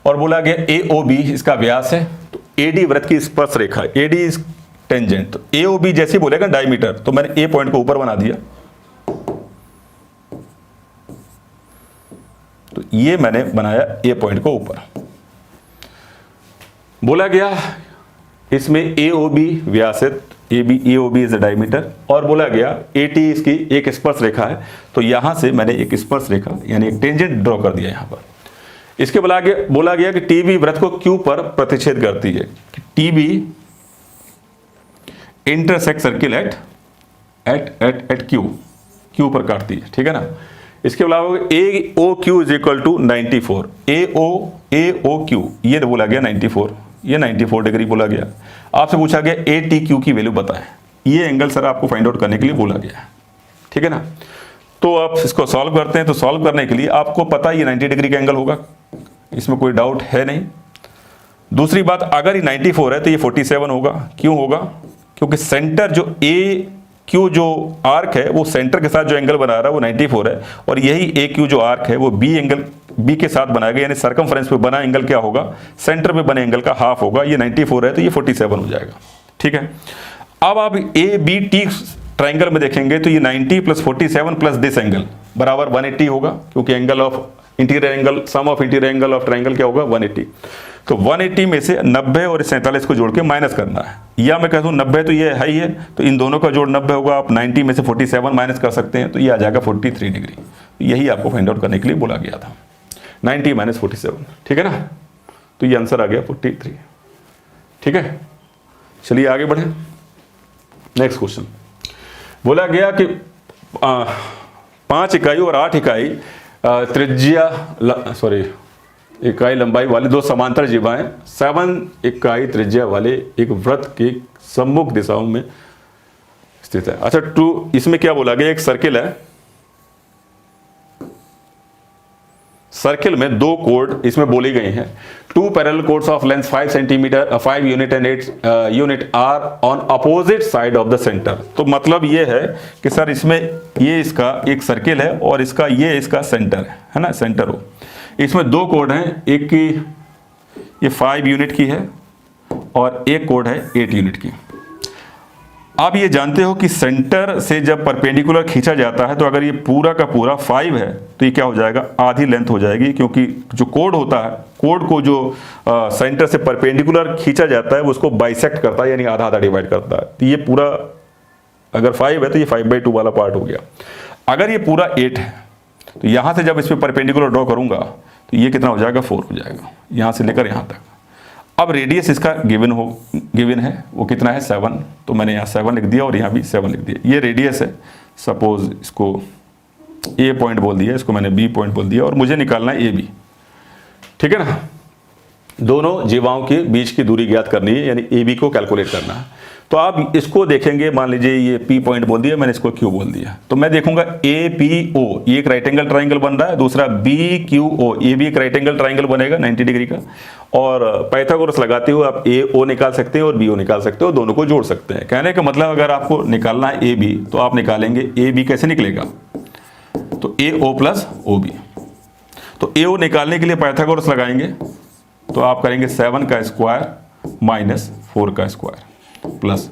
और बोला गया AOB इसका व्यास है, तो AD व्रत की स्पर्श रेखा है, AD इज टेंजेंट, तो AOB जैसे बोलेगा डायमीटर, तो मैंने A पॉइंट को ऊपर बना दिया, तो ये मैंने बनाया A पॉइंट को ऊपर। बोला गया इसमें AOB व्यास है, AOB इज द डायमीटर, और बोला गया AT इसकी एक स्पर्श रेखा है, तो यहां से मैंने एक स्पर्श रेखा यानी एक टेंजेंट ड्रॉ कर दिया यहां पर। इसके बोला गया कि TB व्रत को Q पर प्रतिच्छेद करती है, कि TB intersect circle eight Q पर काटती है, ठीक है ना। इसके अलावा AOQ is equal to 94, AOQ ये बोला गया 94, ये 94 डिग्री बोला गया। आपसे पूछा गया ATQ की वैल्यू बताएं, ये एंगल सर आपको फाइंड आउट करने के लिए बोला गया है, ठीक है ना। तो आप इसको सॉल्व करते हैं, तो सॉल्व करने के लिए आपको पता ये 90 डिग्री का एंगल होगा, इसमें कोई डाउट है नहीं। दूसरी बात, अगर ये 94 है तो ये 47 होगा। क्यों होगा? क्योंकि सेंटर जो AQ जो आर्क है वो सेंटर के साथ जो एंगल बना रहा है वो 94 है, और यही AQ जो आर्क है वो B के साथ बनाया गया, यानी सर्कमफ्रेंस पे बना एंगल क्या होगा, सेंटर पे बने एंगल का हाफ होगा। ये 94 है तो ये 47 हो जाएगा, ठीक है। अब आप ABT ट्राइंगल में देखेंगे तो ये 90 प्लस 47 प्लस दिस एंगल बराबर 180 होगा, क्योंकि angle of interior angle, sum of interior angle of triangle क्या होगा 180। तो 180 में से 90 और 47 को जोड़ के माइनस करना है, या मैं कहता हूँ 90 तो ये है ही है, तो इन दोनों का जोड़ 90 होगा। आप 90 में से 47 माइनस कर सकते हैं, तो ये आ जाएगा 43 डिग्री। यही आपको फाइंड आउट करने के लिए बोला गया था, 90 माइनस 47, ठीक है ना। तो ये आंसर आ गया 43, ठीक है। चलिए आगे बढ़े। नेक्स्ट क्वेश्चन बोला गया कि 5 इकाई और 8 इकाई इकाई लंबाई वाले दो समांतर जीवाएं 7 इकाई त्रिज्या वाले एक वृत्त के सम्मुख दिशाओं में स्थित है। अच्छा, इसमें क्या बोला गया, एक सर्किल है, सर्किल में 2 कोड इसमें बोली गई हैं। 2 parallel chords of length 5 centimetre 5 unit and 8 unit are on opposite side of the centre. तो मतलब ये है कि सर इसमें ये इसका एक सर्किल है और इसका ये इसका सेंटर है ना, सेंटर हो। इसमें 2 कोड हैं, एक की ये 5 यूनिट की है और एक कोड है 8 यूनिट की। आप ये जानते हो कि सेंटर से जब परपेंडिकुलर खींचा जाता है तो अगर ये पूरा का पूरा 5 है तो ये क्या हो जाएगा, आधी लेंथ हो जाएगी, क्योंकि जो कोड होता है, कोड को जो सेंटर से परपेंडिकुलर खींचा जाता है वो उसको बाइसेक्ट करता है, यानी आधा आधा डिवाइड करता है। तो ये पूरा अगर 5 है तो ये 5/2 वाला पार्ट हो गया। अगर ये पूरा 8 है तो यहां से जब इस पर परपेंडिकुलर ड्रॉ करूंगा तो ये कितना हो जाएगा, 4 हो जाएगा, यहां से लेकर यहां तक। अब रेडियस इसका गिवन है, वो कितना है 7, तो मैंने यहाँ 7 लिख दिया और यहाँ भी 7 लिख दिया। ये रेडियस है, सपोज इसको A पॉइंट बोल दिया, इसको मैंने B पॉइंट बोल दिया, और मुझे निकालना है AB, ठीक है ना। दोनों जीवाओं के बीच की दूरी ज्ञात करनी है, यानी AB को कैलकुलेट करना है। तो आप इसको देखेंगे, मान लीजिए ये P पॉइंट बोल दिया, मैंने इसको Q बोल दिया, तो मैं देखूंगा APO, ये एक राइट एंगल ट्राइंगल बन रहा है, दूसरा BQO, ये भी एक राइट एंगल ट्राइंगल बनेगा 90 डिग्री का। और पाइथागोरस लगाते हुए आप AO निकाल सकते हैं और BO निकाल सकते हो, दोनों को जोड़ सकते हैं। कहने का मतलब अगर आपको निकालना है AB तो आप निकालेंगे, AB कैसे निकलेगा, तो AO प्लस OB। तो AO निकालने के लिए पाइथागोरस लगाएंगे, तो आप करेंगे 7 का स्क्वायर माइनस 4 का स्क्वायर प्लस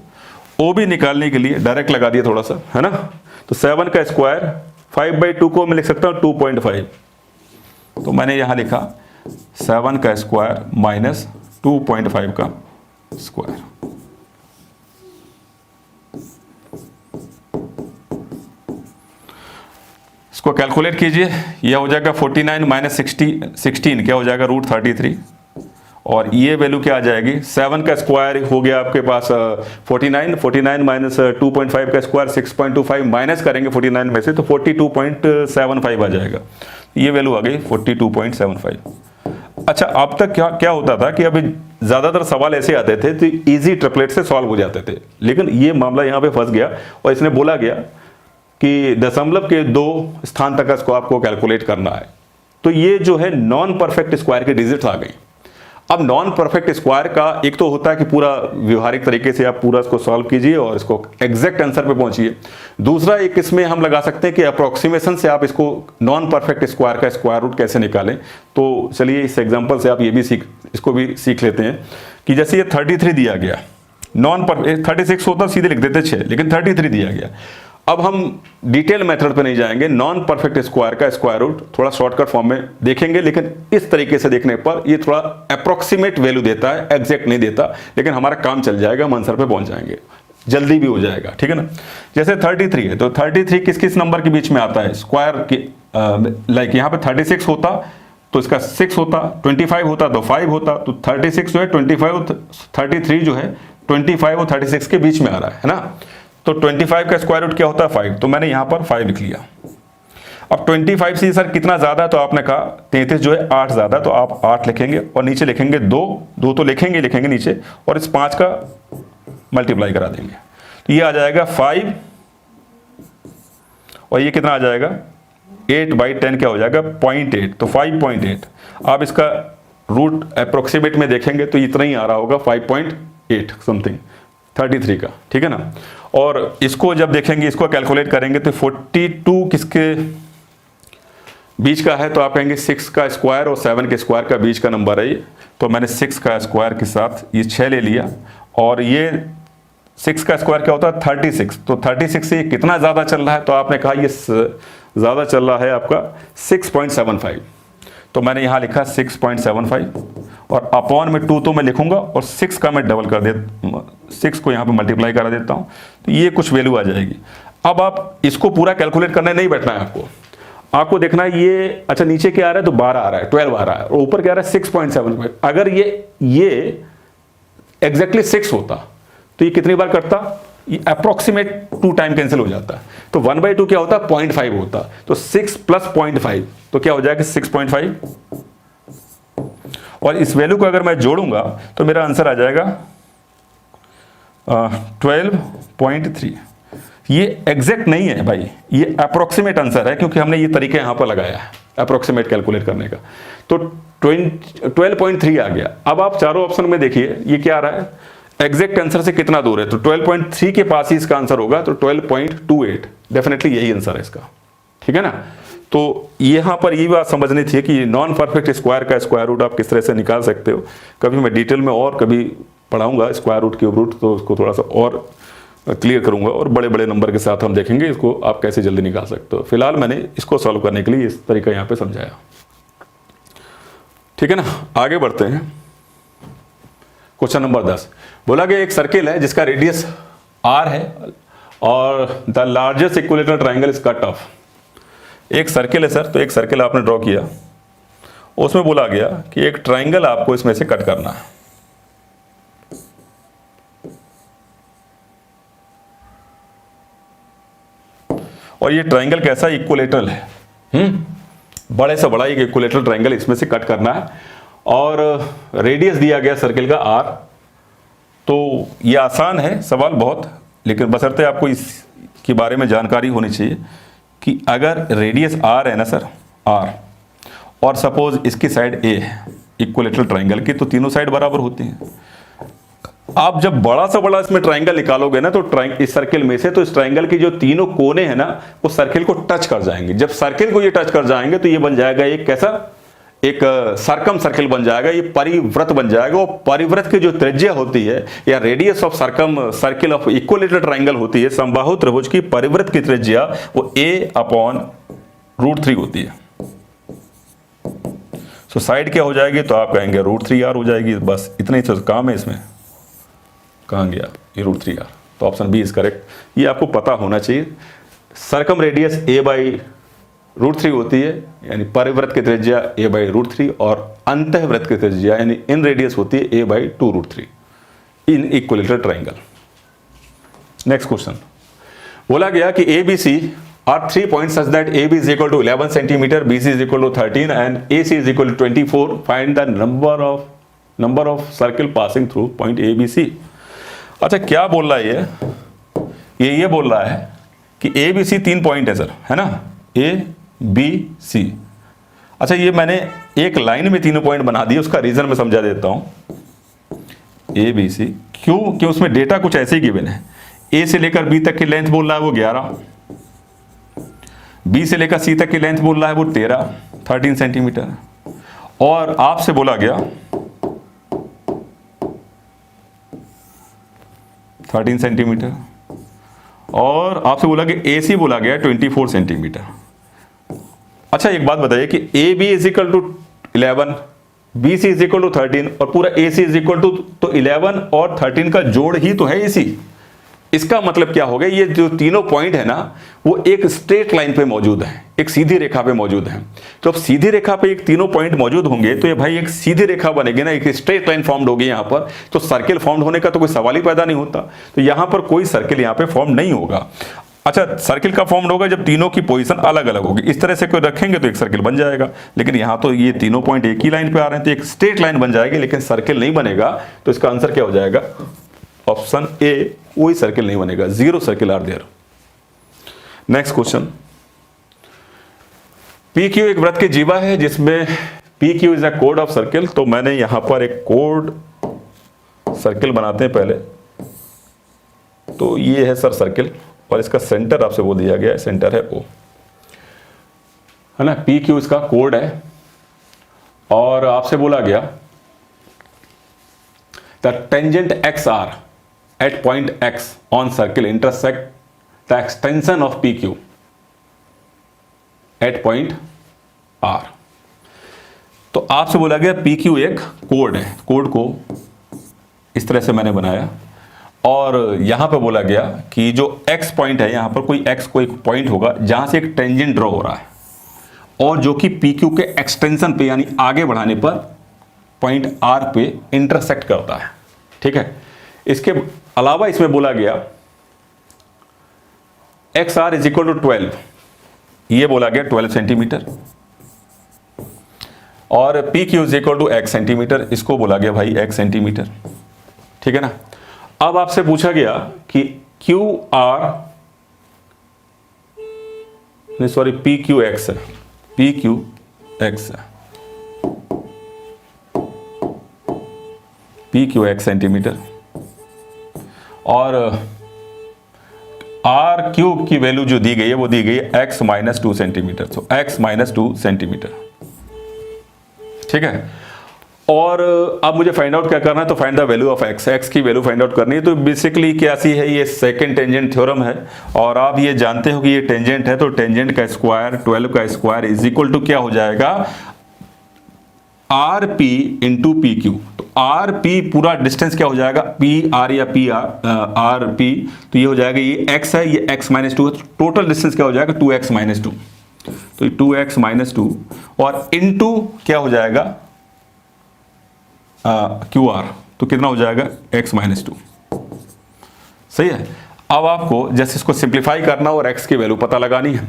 ओ बी निकालने के लिए डायरेक्ट लगा दिया थोड़ा सा, है ना। तो 7 का स्क्वायर 5/2 को मैं लिख सकता हूँ 2.5। तो मैंने यहां लिखा 7 का स्क्वायर माइनस 2.5 का स्क्वायर। इसको कैलकुलेट कीजिए, यह हो जाएगा 49 माइनस 16 क्या हो जाएगा √33। और ये वैल्यू क्या आ जाएगी, 7 का स्क्वायर हो गया आपके पास 49 माइनस 2.5 का स्क्वायर 6.25 माइनस करेंगे 49 में से तो 42.75 आ जाएगा। ये वैल्यू आ गई 42.75। अच्छा, अब तक क्या क्या होता था कि अभी ज़्यादातर सवाल ऐसे आते थे तो इजी ट्रिपलेट से सॉल्व हो जाते थे, लेकिन ये मामला यहाँ पे फंस गया और इसने बोला गया कि दशमलव के 2 स्थान तक इसको आपको कैलकुलेट करना है। तो ये जो है नॉन परफेक्ट स्क्वायर की डिजिट्स आ गई। अब नॉन परफेक्ट स्क्वायर का एक तो होता है कि पूरा व्यवहारिक तरीके से आप पूरा इसको सॉल्व कीजिए और इसको एग्जैक्ट आंसर पे पहुंचिए। दूसरा एक इसमें हम लगा सकते हैं कि अप्रोक्सीमेशन से आप इसको नॉन परफेक्ट स्क्वायर का स्क्वायर रूट कैसे निकालें। तो चलिए इस एग्जांपल से आप ये भी इसको भी सीख लेते हैं कि जैसे ये 33 दिया गया, नॉन परफेक्ट 36 होता सीधे लिख देते 6, लेकिन 33 दिया गया। अब हम डिटेल मेथड पे नहीं जाएंगे, नॉन परफेक्ट स्क्वायर का स्क्वायर रूट थोड़ा शॉर्टकट फॉर्म में देखेंगे, लेकिन इस तरीके से देखने पर ये थोड़ा अप्रोक्सीमेट वैल्यू देता है, एग्जैक्ट नहीं देता, लेकिन हमारा काम चल जाएगा, हम आंसर पे पहुंच जाएंगे, जल्दी भी हो जाएगा, ठीक है ना। जैसे 33 है तो 33 किस किस नंबर के बीच में आता है स्क्वायर की, लाइक यहाँ पे 36 होता तो इसका 6 होता, 25 होता तो 5 होता, तो 36 जो है 25 33 जो है 25 और 36 के बीच में आ रहा है ना। तो 25 का स्क्वायर रूट क्या होता है 5, तो मैंने यहां पर 5 लिख लिया। अब 25 से सर कितना ज्यादा है, तो आपने कहा 33 जो है 8 ज्यादा, तो आप 8 लिखेंगे और नीचे लिखेंगे 2 तो लिखेंगे नीचे, और इस 5 का मल्टीप्लाई करा देंगे तो ये आ जाएगा 5 और ये कितना आ जाएगा 8/10 क्या हो जाएगा 0.8, तो 5.8। आप इसका रूट अप्रोक्सीमेट में देखेंगे तो इतना ही आ रहा होगा 5.8 समथिंग 33 का, ठीक है ना। और इसको जब देखेंगे, इसको कैलकुलेट करेंगे तो 42 किसके बीच का है, तो आप कहेंगे 6 का स्क्वायर और 7 के स्क्वायर का बीच का नंबर है ये। तो मैंने 6 का स्क्वायर के साथ ये 6 ले लिया, और ये 6 का स्क्वायर क्या होता है 36, तो 36 से कितना ज़्यादा चल रहा है, तो आपने कहा ये ज़्यादा चल रहा है आपका 6.75, तो मैंने यहाँ लिखा 6.75 और अपॉन में 2 तो मैं लिखूंगा और 6 का मैं डबल कर दे 6 को यहाँ पे मल्टीप्लाई करा देता हूँ, तो ये कुछ वैल्यू आ जाएगी। अब आप इसको पूरा कैलकुलेट करने नहीं बैठना है आपको देखना है ये, अच्छा नीचे क्या आ रहा है तो 12 आ रहा है, 12 आ रहा है, और ऊपर क्या आ रहा है 6.75। अगर ये एग्जैक्टली 6 होता तो ये कितनी बार करता, ये अप्रोक्सीमेट 2 टाइम कैंसिल हो जाता है, तो 1/2 क्या होता 0.5 होता, तो 6 + 0.5 तो क्या हो जाएगा 6.5, और इस वैल्यू को अगर मैं जोड़ूंगा तो मेरा आंसर आ जाएगा 12.3। ये एग्जैक्ट नहीं है भाई, ये अप्रोक्सीमेट आंसर है, क्योंकि हमने ये तरीका यहां पर लगाया है अप्रोक्सीमेट कैलकुलेट करने का। तो 12.3 आ गया। अब आप चारों ऑप्शन में देखिए ये क्या आ रहा है, एग्जैक्ट आंसर से कितना दूर है, तो 12.3 के पास ही इसका आंसर होगा, तो 12.28 डेफिनेटली यही आंसर है इसका, ठीक है ना। तो यहां पर ये बात समझनी थी कि नॉन परफेक्ट स्क्वायर का स्क्वायर रूट आप किस तरह से निकाल सकते हो। कभी मैं डिटेल में और कभी पढ़ाऊंगा स्क्वायर रूट क्यूब रूट, तो उसको थोड़ा सा और क्लियर करूंगा, और बड़े बड़े नंबर के साथ हम देखेंगे इसको आप कैसे जल्दी निकाल सकते हो। फिलहाल मैंने इसको सॉल्व करने के लिए इस तरीका यहाँ पे समझाया, ठीक है ना। आगे बढ़ते हैं। क्वेश्चन नंबर 10 बोला गया एक सर्किल है जिसका रेडियस r है और the largest equilateral triangle is cut off. एक सर्किल है सर, तो एक सर्किल आपने ड्रॉ किया, उसमें बोला गया कि एक ट्राइंगल आपको इसमें से कट करना है। और ये ट्राइंगल कैसा इक्विलेटरल है, बड़े से बड़ा एक इक्विलेटरल ट्राइंगल इसमें से कट करना है, और रेडियस दिया गया सर्किल का r। तो ये आसान है सवाल बहुत, लेकिन बशर्ते आपको इसके बारे में जानकारी होनी चाहिए कि अगर रेडियस r है ना सर r, और सपोज इसकी साइड a है इक्विलेटरल ट्राइंगल की, तो तीनों साइड बराबर होती हैं। आप जब बड़ा से बड़ा इसमें ट्राइंगल निकालोगे ना, तो इस सर्किल में से, तो इस ट्राइंगल के जो तीनों कोने हैं ना वो सर्किल को टच कर जाएंगे। जब सर्किल को ये टच कर जाएंगे तो ये बन जाएगा एक कैसा, एक सर्कम सर्किल बन जाएगा, ये परिवृत्त बन जाएगा। और परिवृत्त की जो त्रिज्या होती है या radius of circum circle of equilateral triangle होती है, समबाहु त्रिभुज की परिवृत्त की त्रिज्या वो a/√3 होती है। तो साइड क्या हो जाएगी, तो आप कहेंगे √3r हो जाएगी। बस इतना ही तो काम है इसमें। कहाँ गया ये √3r, तो ऑप्शन बी इज करेक्ट। ये आपको पता होना चाहिए। सर्कम रेडियस a/√3 होती है, यानी परिवृत्त की त्रिज्या a/√3, और अंतःवृत्त की त्रिज्या यानी इन रेडियस होती है a/2√3 इन इक्विलेटरल ट्रायंगल। नेक्स्ट क्वेश्चन बोला गया कि ABC are 3 points such that AB is equal to 11 centimeter, BC is equal to 13 and AC is equal to 24. Find the number of circle passing through point ABC. अच्छा क्या बोल रहा है ये बोल रहा है कि ABC 3 पॉइंट है सर, है ना, ABC। अच्छा ये मैंने एक लाइन में तीनों पॉइंट बना दिए, उसका रीजन मैं समझा देता हूं। ABC क्यों उसमें डेटा कुछ ऐसे ही गिवन है। A से लेकर B तक की लेंथ बोल रहा है वो 11, B से लेकर C तक की लेंथ बोल रहा है वो 13 सेंटीमीटर, और आपसे बोला गया 13 सेंटीमीटर, और आपसे बोला कि AC बोला गया 24 सेंटीमीटर। अच्छा एक बात बताइए कि AB is equal to 11, BC is equal to 13 और पूरा AC इज इक्वल टू, तो 11 और 13 का जोड़ ही तो है AC। इसका मतलब क्या हो गया, ये जो तीनों पॉइंट है ना वो एक स्ट्रेट लाइन पे मौजूद है, एक सीधी रेखा पे मौजूद है। तो अब सीधी रेखा पे एक तीनों पॉइंट मौजूद होंगे तो ये भाई एक सीधी रेखा बनेगी ना, एक स्ट्रेट लाइन फॉर्म्ड होगी यहाँ पर, तो सर्किल फॉर्म्ड होने का तो कोई सवाल ही पैदा नहीं होता। तो यहाँ पर कोई सर्किल यहाँ पे फॉर्म नहीं होगा। अच्छा सर्किल का फॉर्म होगा जब तीनों की पोजीशन अलग अलग होगी, इस तरह से कोई रखेंगे तो एक सर्किल बन जाएगा, लेकिन यहाँ तो ये तीनों पॉइंट एक ही लाइन पे आ रहे हैं तो एक स्ट्रेट लाइन बन जाएगी, लेकिन सर्किल नहीं बनेगा। तो इसका आंसर क्या हो जाएगा, ऑप्शन ए, कोई सर्किल नहीं बनेगा, 0 circle are there. Next question, PQ एक वृत्त की जीवा है जिसमें PQ इज अ कोड ऑफ सर्किल। तो मैंने यहां पर एक कोड सर्किल बनाते हैं पहले। तो ये है सर सर्किल, और इसका सेंटर आपसे वो दिया गया है, सेंटर है O, है ना। PQ इसका कोड है, और आपसे बोला गया the tangent XR at point X on circle intersect the extension of PQ at point R। तो आपसे बोला गया PQ एक कोड है, कोड को इस तरह से मैंने बनाया, और यहां पे बोला गया कि जो X पॉइंट है, यहां पर कोई X कोई पॉइंट होगा जहां से एक टेंजेंट ड्रॉ हो रहा है, और जो कि PQ के एक्सटेंशन पे यानी आगे बढ़ाने पर पॉइंट R पे इंटरसेक्ट करता है, ठीक है। इसके अलावा इसमें बोला गया XR इज इक्वल टू 12, ये बोला गया 12 सेंटीमीटर, और PQ is equal to X centimetre, इसको बोला गया भाई X सेंटीमीटर, ठीक है ना। अब आपसे पूछा गया कि QR, नहीं सॉरी PQX है, PQX है, PQX सेंटीमीटर, और R क्यूब की वैल्यू जो दी गई है वो दी गई है X - 2 सेंटीमीटर, तो X - 2 सेंटीमीटर, ठीक है। और अब मुझे फाइंड आउट क्या करना है, तो find the value of X, X की वैल्यू फाइंड आउट करनी है। तो बेसिकली क्या सी है, ये सेकंड टेंजेंट थ्योरम है, और आप ये जानते हो कि ये टेंजेंट है, तो टेंजेंट का स्क्वायर 12 का स्क्वायर इज इक्वल टू क्या हो जाएगा, RP इंटू PQ। तो RP पूरा डिस्टेंस क्या हो जाएगा, PR या PR RP, तो ये हो जाएगा, ये X है, ये X - 2, टोटल डिस्टेंस क्या हो जाएगा 2X - 2, तो 2X - 2, और इंटू क्या हो जाएगा QR, तो कितना हो जाएगा X - 2, सही है। अब आपको जैसे इसको सिंप्लीफाई करना और X की वैल्यू पता लगानी है।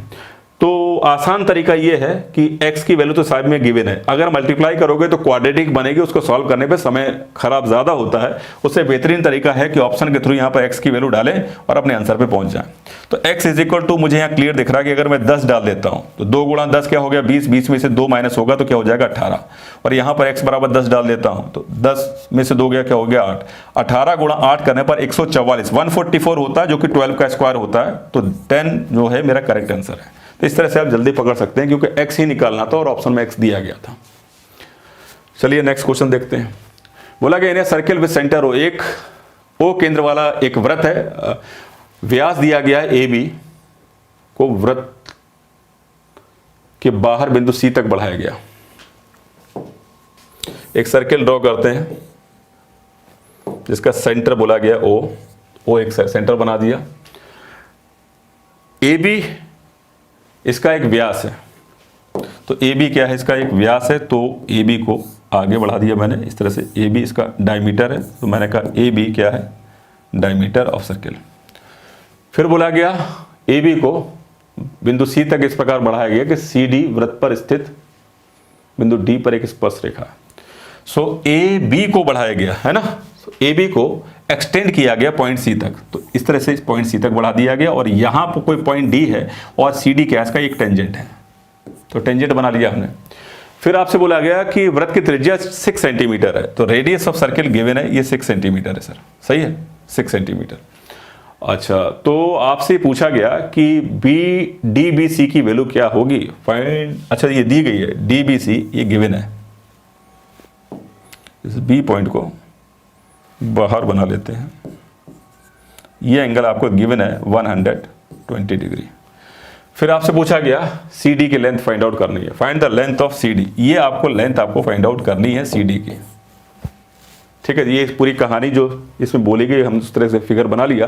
तो आसान तरीका ये है कि x की वैल्यू तो साइड में गिवन है, अगर मल्टीप्लाई करोगे तो क्वाड्रेटिक बनेगी, उसको सॉल्व करने पे समय खराब ज्यादा होता है। उससे बेहतरीन तरीका है कि ऑप्शन के थ्रू यहाँ पर x की वैल्यू डालें और अपने आंसर पे पहुंच जाएं। तो x इज इक्वल टू, मुझे यहाँ क्लियर दिख रहा है कि अगर मैं 10 डाल देता हूँ तो 2 गुणा 10 क्या हो गया 20, 20 में से 2 माइनस होगा तो क्या हो जाएगा 18, और यहाँ पर x बराबर 10 डाल देता हूँ तो 10 में से 2 गया क्या हो गया 8, 18 गुणा 8 करने पर 144 144 होता है, जो कि 12 का स्क्वायर होता है। तो 10 जो है मेरा करेक्ट आंसर है। तो इस तरह से आप जल्दी पकड़ सकते हैं, क्योंकि x ही निकालना था और ऑप्शन में x दिया गया था। चलिए नेक्स्ट क्वेश्चन देखते हैं। बोला गया in circle with centre O, एक ओ केंद्र वाला एक वृत्त है, व्यास दिया गया है ए बी को वृत्त के बाहर बिंदु सी तक बढ़ाया गया। एक सर्किल ड्रॉ करते हैं जिसका सेंटर बोला गया ओ एक सेंटर बना दिया। ए बी इसका एक व्यास है, तो ए बी क्या है, इसका एक व्यास है, तो ए बी को आगे बढ़ा दिया मैंने इस तरह से। ए बी इसका डायमीटर है, तो मैंने कहा ए बी क्या है, डायमीटर ऑफ सर्किल। फिर बोला गया ए बी को बिंदु सी तक इस प्रकार बढ़ाया गया कि सी डी वृत्त पर स्थित बिंदु डी पर एक स्पर्श रेखा। सो ए बी को बढ़ाया गया है ना, ए बी को एक्सटेंड किया गया पॉइंट सी तक, तो इस तरह से पॉइंट सी तक बढ़ा दिया गया। और यहां पर कोई पॉइंट डी है और सी डी क्या है, इसका एक टेंजेंट है, तो टेंजेंट बना लिया हमने। फिर आपसे बोला गया कि वृत्त की त्रिज्या 6 सेंटीमीटर है, तो रेडियस ऑफ सर्किल गिवन है, ये 6 सेंटीमीटर है सर, सही है 6 सेंटीमीटर। अच्छा, तो आपसे पूछा गया कि बी डी बी सी की वैल्यू क्या होगी, फाइंड। अच्छा, ये दी गई है डी बी सी, ये गिवन है। इस बी पॉइंट को बाहर बना लेते हैं, ये एंगल आपको गिवन है 120 डिग्री। फिर आपसे पूछा गया सी डी की लेंथ फाइंड आउट करनी है, find the length of C D, ये आपको लेंथ आपको फाइंड आउट करनी है सी डी की, ठीक है। ये पूरी कहानी जो इसमें बोली गई, हम उस तरह से फिगर बना लिया।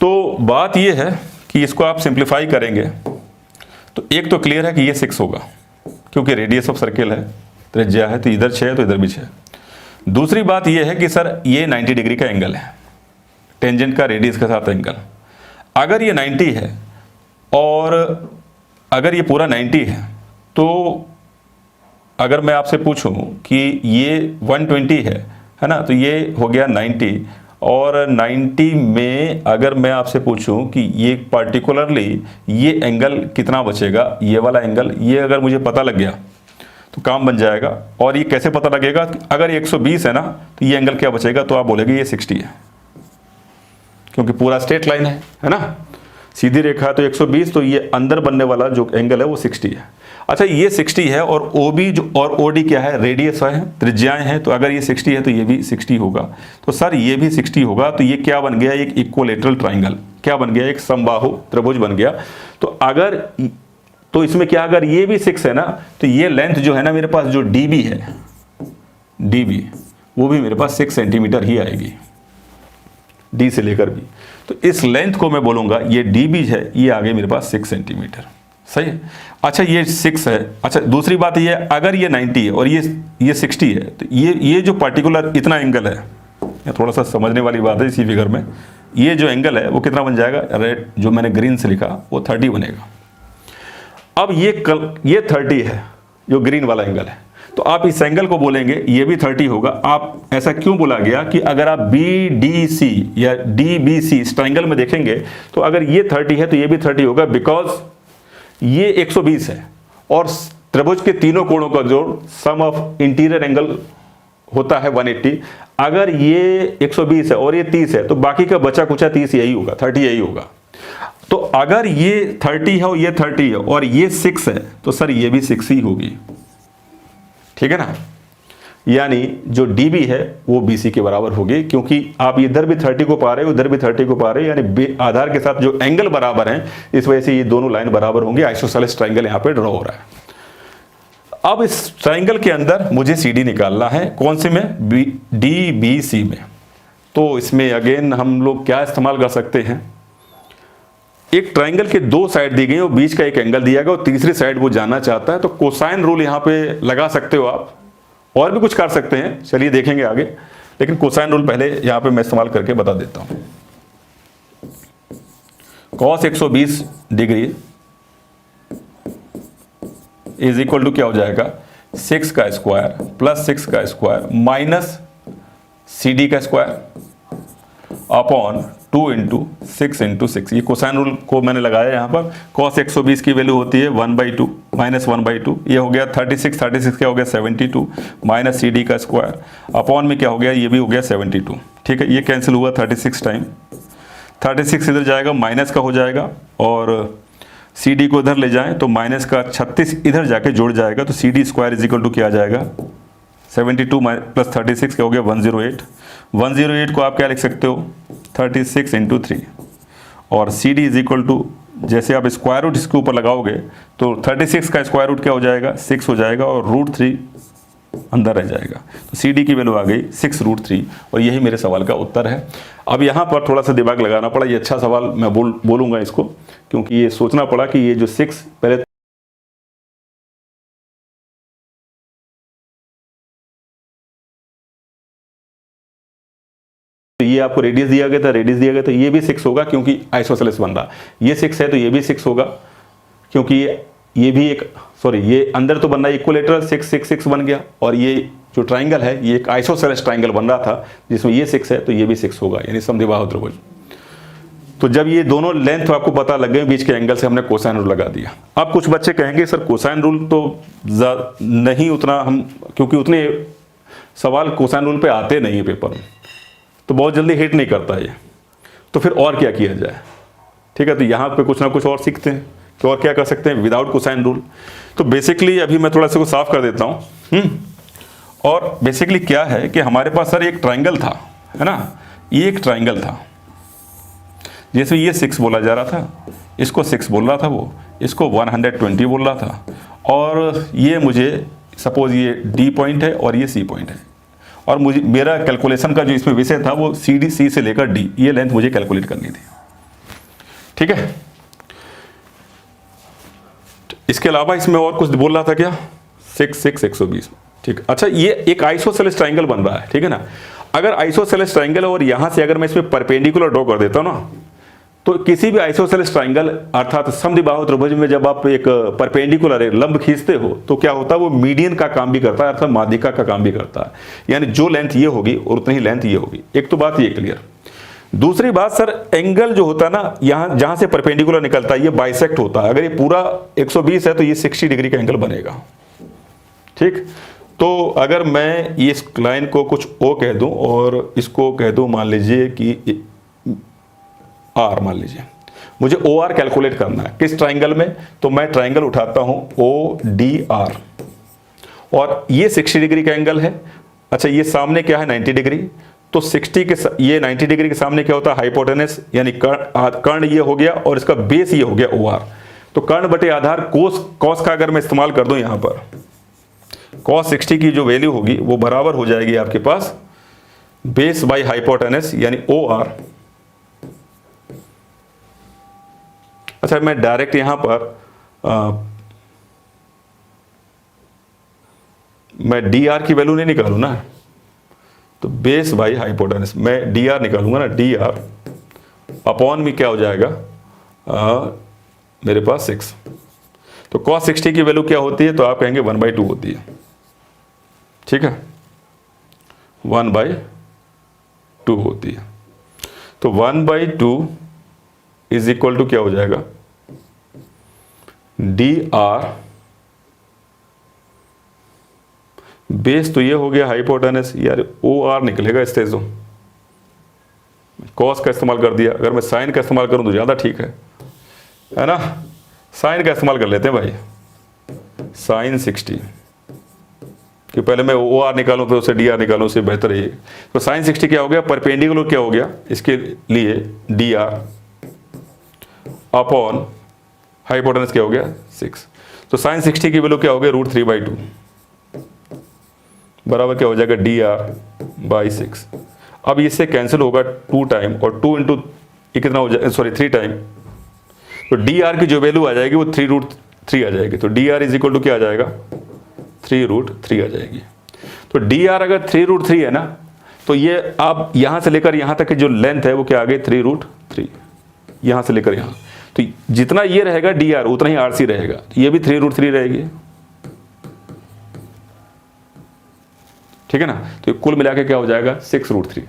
तो बात ये है कि इसको आप सिंप्लीफाई करेंगे तो एक तो क्लियर है कि ये 6 होगा, क्योंकि रेडियस ऑफ सर्किल है, त्रिज्या है, तो इधर 6 है तो इधर भी 6। दूसरी बात ये है कि सर ये 90 डिग्री का एंगल है, टेंजेंट का रेडियस के साथ एंगल। अगर ये 90 है और अगर ये पूरा 90 है, तो अगर मैं आपसे पूछूं कि ये 120 है ना, तो ये हो गया 90। और 90 में अगर मैं आपसे पूछूं कि ये पार्टिकुलरली ये एंगल कितना बचेगा, ये वाला एंगल, ये अगर मुझे पता लग गया तो काम बन जाएगा। और ये कैसे पता लगेगा, अगर ये 120 है ना, तो ये एंगल क्या बचेगा, तो आप बोलेंगे ये 60 है, क्योंकि पूरा स्ट्रेट लाइन है ना, सीधी रेखा, तो 120, तो ये अंदर बनने वाला जो एंगल है वो 60 है। अच्छा, ये 60 है और OB जो और OD क्या है, रेडियस है, त्रिज्याएं हैं, तो अगर ये 60 है तो ये भी 60 होगा। तो सर ये भी 60 होगा, तो ये क्या बन गया, एक इक्विलेटरल ट्राइंगल, क्या बन गया, एक समबाहु त्रिभुज बन गया। तो अगर तो इसमें क्या, अगर ये भी 6 है ना, तो ये लेंथ जो है ना मेरे पास, जो DB है, DB वो भी मेरे पास 6 सेंटीमीटर ही आएगी, D से लेकर भी। तो इस लेंथ को मैं बोलूंगा ये DB है, ये आगे मेरे पास 6 सेंटीमीटर, सही है। अच्छा, ये 6 है। अच्छा, दूसरी बात ये है, अगर ये 90 है और ये 60 है, तो ये जो पार्टिकुलर इतना एंगल है, ये थोड़ा सा समझने वाली बात है इसी फिगर में, ये जो एंगल है वो कितना बन जाएगा, रेड जो मैंने ग्रीन से लिखा वो 30 बनेगा। अब ये 30 है जो ग्रीन वाला एंगल है, तो आप इस एंगल को बोलेंगे ये भी 30 होगा। आप ऐसा क्यों बोला गया कि अगर आप BDC या DBC इस ट्राइंगल में देखेंगे, तो अगर ये 30 है तो ये भी 30 होगा, बिकॉज ये 120 है और त्रिभुज के तीनों कोणों का जोड़ सम ऑफ इंटीरियर एंगल होता है 180। अगर ये 120 है और ये 30 है, तो बाकी का बचा कुचा 30 यही होगा, 30 यही होगा। तो अगर ये 30 है और ये 30 है और ये 6 है, तो सर ये भी 6 ही होगी, ठीक है ना। यानी जो DB है वो BC के बराबर होगी, क्योंकि आप इधर भी 30 को पा रहे हो, उधर भी 30 को पा रहे हो, यानी आधार के साथ जो एंगल बराबर हैं, इस वजह से ये दोनों लाइन बराबर होंगे। आइसोसेलेस ट्राइंगल यहाँ पे ड्रॉ हो रहा है। अब इस ट्राइंगल के अंदर मुझे CD निकालना है, कौन से में, DBC में। तो इसमें अगेन हम लोग क्या इस्तेमाल कर सकते हैं, एक ट्राइंगल के 2 साइड दी गई और बीच का एक एंगल दिया गया और तीसरी साइड वो जानना चाहता है, तो कोसाइन रूल यहाँ पे लगा सकते हो आप, और भी कुछ कर सकते हैं, चलिए देखेंगे आगे, लेकिन कोसाइन रूल पहले यहाँ पे मैं इस्तेमाल करके बता देता हूँ। cos 120 degree is equal to क्या हो जाएगा, 6 का स्क्वायर प्लस 6 का स्क्वायर माइनस CD का स्क्वायर अपॉन 2 इंटू 6 इंटू 6। ये कोसाइन रूल को मैंने लगाया यहाँ पर। cos 120 की वैल्यू होती है 1/2 माइनस 1/2, ये हो गया 36 क्या हो गया 72 माइनस CD का स्क्वायर अपॉन में क्या हो गया, ये भी हो गया 72, ठीक है। ये कैंसिल हुआ 36 टाइम, 36 इधर जाएगा माइनस का हो जाएगा, और CD को इधर ले जाएं तो माइनस का 36 इधर जाके जुड़ जाएगा, तो CD square is equal to क्या आ जाएगा 72 प्लस 36 क्या हो गया 108। 108 को आप क्या लिख सकते हो 36 इंटू 3। और C D is equal to, जैसे आप स्क्वायर रूट इसके ऊपर लगाओगे तो 36 का स्क्वायर रूट क्या हो जाएगा 6 हो जाएगा और √3 अंदर रह जाएगा। तो सी डी की वैल्यू आ गई 6√3 और यही मेरे सवाल का उत्तर है। अब यहाँ पर थोड़ा सा दिमाग लगाना पड़ा, ये अच्छा सवाल मैं बोलूँगा इसको, क्योंकि ये सोचना पड़ा कि ये जो 6 पहले तो ये आपको रेडियस दिया गया था, तो ये भी 6 होगा क्योंकि आइसोसेलेस बन रहा। ये 6 है तो ये भी 6 होगा क्योंकि ये भी एक, सॉरी ये अंदर तो बन रहा है इक्विलेटरल 6 6 6 बन गया, और ये जो ट्राइंगल है ये एक आइसोसेलेस ट्राइंगल बन रहा था जिसमें ये 6 है तो ये भी 6 होगा, यानी समद्विबाहु त्रिभुज। तो जब ये दोनों लेंथ आपको पता लग गए बीच के एंगल से हमने कोसाइन रूल लगा दिया। अब कुछ बच्चे कहेंगे सर कोसाइन रूल तो नहीं उतना हम, क्योंकि उतने सवाल कोसाइन रूल पे आते नहीं है पेपर में, तो बहुत जल्दी हिट नहीं करता ये, तो फिर और क्या किया जाए। ठीक है, तो यहाँ पे कुछ ना कुछ और सीखते हैं तो और क्या कर सकते हैं विदाउट कोसाइन रूल। तो बेसिकली अभी मैं थोड़ा सा को साफ कर देता हूँ। और बेसिकली क्या है कि हमारे पास सर एक ट्राइंगल था, है ना, ये एक ट्राइंगल था, जैसे ये 6 बोला जा रहा था, इसको 6 बोल रहा था वो, इसको 120 बोल रहा था, और ये मुझे सपोज ये डी पॉइंट है और ये सी पॉइंट है, और मुझे मेरा कैलकुलेशन का जो इसमें विषय था वो सी डी, सी से लेकर डी, ये लेंथ मुझे कैलकुलेट करनी थी। ठीक है, इसके अलावा इसमें और कुछ बोल रहा था क्या 6 6 120। ठीक, अच्छा ये एक आइसोसेलेस ट्राइंगल बन रहा है, ठीक है ना। अगर आइसोसेलेस ट्राइंगल और यहां से अगर मैं इसमें परपेंडिकुलर ड्रॉ कर देता हूं ना, तो किसी भी आइसोसेलेस ट्राइंगल अर्थात समद्विबाहु त्रिभुज में जब आप एक परपेंडिकुलर लंब खींचते हो तो क्या होता है वो मीडियन का काम भी करता है अर्थात माध्यिका का काम भी करता है, यानी जो लेंथ ये होगी और उतनी ही लेंथ ये होगी। एक तो बात ये क्लियर। दूसरी बात सर, एंगल जो होता है ना यहां जहां से परपेंडिकुलर निकलता है ये बाइसेक्ट होता है। अगर ये पूरा 120 है तो ये 60 डिग्री का एंगल बनेगा। ठीक, तो अगर मैं इस लाइन को कुछ ओ कह दूं और इसको कह दूं मान लीजिए कि आर, मान लीजिए मुझे ओ आर कैलकुलेट करना है किस ट्राइंगल में, तो मैं ट्राइंगल उठाता हूं ओ डी आर, और ये 60 डिग्री का एंगल है। अच्छा ये सामने क्या है 90 डिग्री, तो 60 के ये 90 डिग्री के सामने क्या होता है हाइपोटेनस, यानी कर्ण ये हो गया और इसका बेस ये हो गया ओ आर। तो कर्ण बटे आधार कॉस का अगर मैं इस्तेमाल कर दूं यहां पर, कॉस 60 की जो वैल्यू होगी वो बराबर हो जाएगी आपके पास बेस बाई हाइपोटेनस यानी ओ आर। अच्छा मैं डायरेक्ट यहां पर मैं डी आर की वैल्यू नहीं निकालू ना, तो बेस बाई हाइपोटेनस मैं डी आर निकालूंगा ना, डी आर अपॉन में क्या हो जाएगा मेरे पास 6। तो cos 60 की वैल्यू क्या होती है, तो आप कहेंगे 1/2 होती है। ठीक है, 1/2 होती है। तो 1/2 इज इक्वल टू क्या हो जाएगा डी आर, बेस तो ये हो गया हाइपोटेनस, यार ओ आर निकलेगा इससे, जो कॉस का इस्तेमाल कर दिया। अगर मैं साइन का इस्तेमाल करूं तो ज़्यादा ठीक है ना, साइन का इस्तेमाल कर लेते हैं भाई, साइन 60, कि पहले मैं ओ आर निकालूं फिर उसे डी आर निकालूं, उससे बेहतर है। तो साइन 60 क्या हो गया, परपेंडिकुलर क्या हो गया इसके लिए डी आर अपॉन हाइपोटेनस क्या हो गया 6। तो साइन 60 की वैल्यू क्या हो गया √3/2 बराबर क्या हो जाएगा डी आर बाई 6। अब इससे कैंसिल होगा 2 टाइम, और 2 इंटू कितना हो जाएगा, सॉरी 3 टाइम, तो डी आर की जो वैल्यू आ जाएगी वो 3√3 आ जाएगी। तो D R is equal to क्या आ जाएगा 3√3 आ जाएगी। तो डी आर अगर 3√3 है ना, तो ये आप यहां से लेकर यहां तक की जो लेंथ है वो क्या आ गई 3√3, यहां से लेकर यहां। तो जितना ये रहेगा डी आर उतना ही आर सी रहेगा, तो ये भी 3√3 रहेगी। ठीक है ना, तो कुल मिला के क्या हो जाएगा 6√3।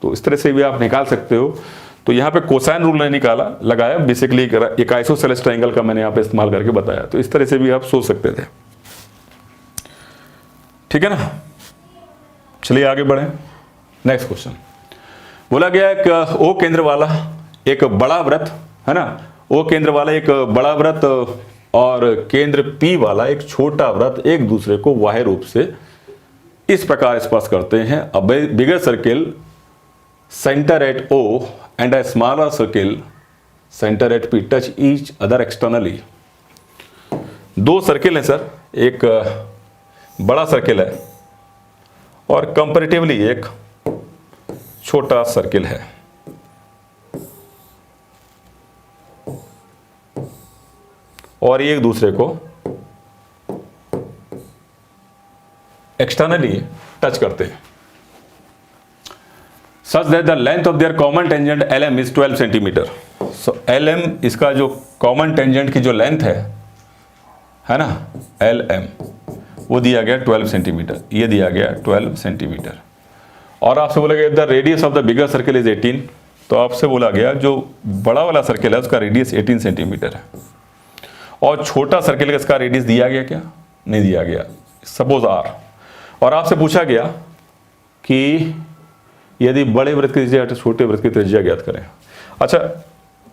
तो इस तरह से भी आप निकाल सकते हो। तो यहाँ पे कोसाइन रूल नहीं निकाला, लगाया बेसिकली एक आइसोसेलेस ट्रायंगल का मैंने यहाँ पे इस्तेमाल करके बताया। तो इस तरह से भी आप सोच सकते थे। ठीक है ना, चलिए आगे बढ़े। नेक्स्ट क्वेश्चन बोला गया एक ओ केंद्र वाला एक बड़ा वृत्त, है ना, ओ केंद्र वाला एक बड़ा वृत्त और केंद्र P वाला एक छोटा वृत्त एक दूसरे को बाह्य रूप से इस प्रकार स्पर्श करते हैं। A bigger circle centre at O and a smaller circle centre at P touch each other externally. दो सर्किल हैं सर, एक बड़ा सर्किल है और कंपैरेटिवली एक छोटा सर्किल है। और ये एक दूसरे को एक्सटर्नली टच करते हैं। Such that the length of their common tangent LM is 12 centimetre. So LM इसका जो कॉमन टेंजेंट की जो लेंथ है ना, LM वो दिया गया 12 सेंटीमीटर, ये दिया गया 12 सेंटीमीटर। और आपसे बोला गया the radius of the bigger circle is 18, तो आपसे बोला गया जो बड़ा वाला सर्किल है उसका रेडियस 18 सेंटीमीटर है। और छोटा सर्किल का इसका रेडियस दिया गया क्या? नहीं दिया गया, सपोज R। और आपसे पूछा गया कि यदि बड़े वृत्त की त्रिज्या तो छोटे वृत्त की त्रिज्या ज्ञात करें। अच्छा,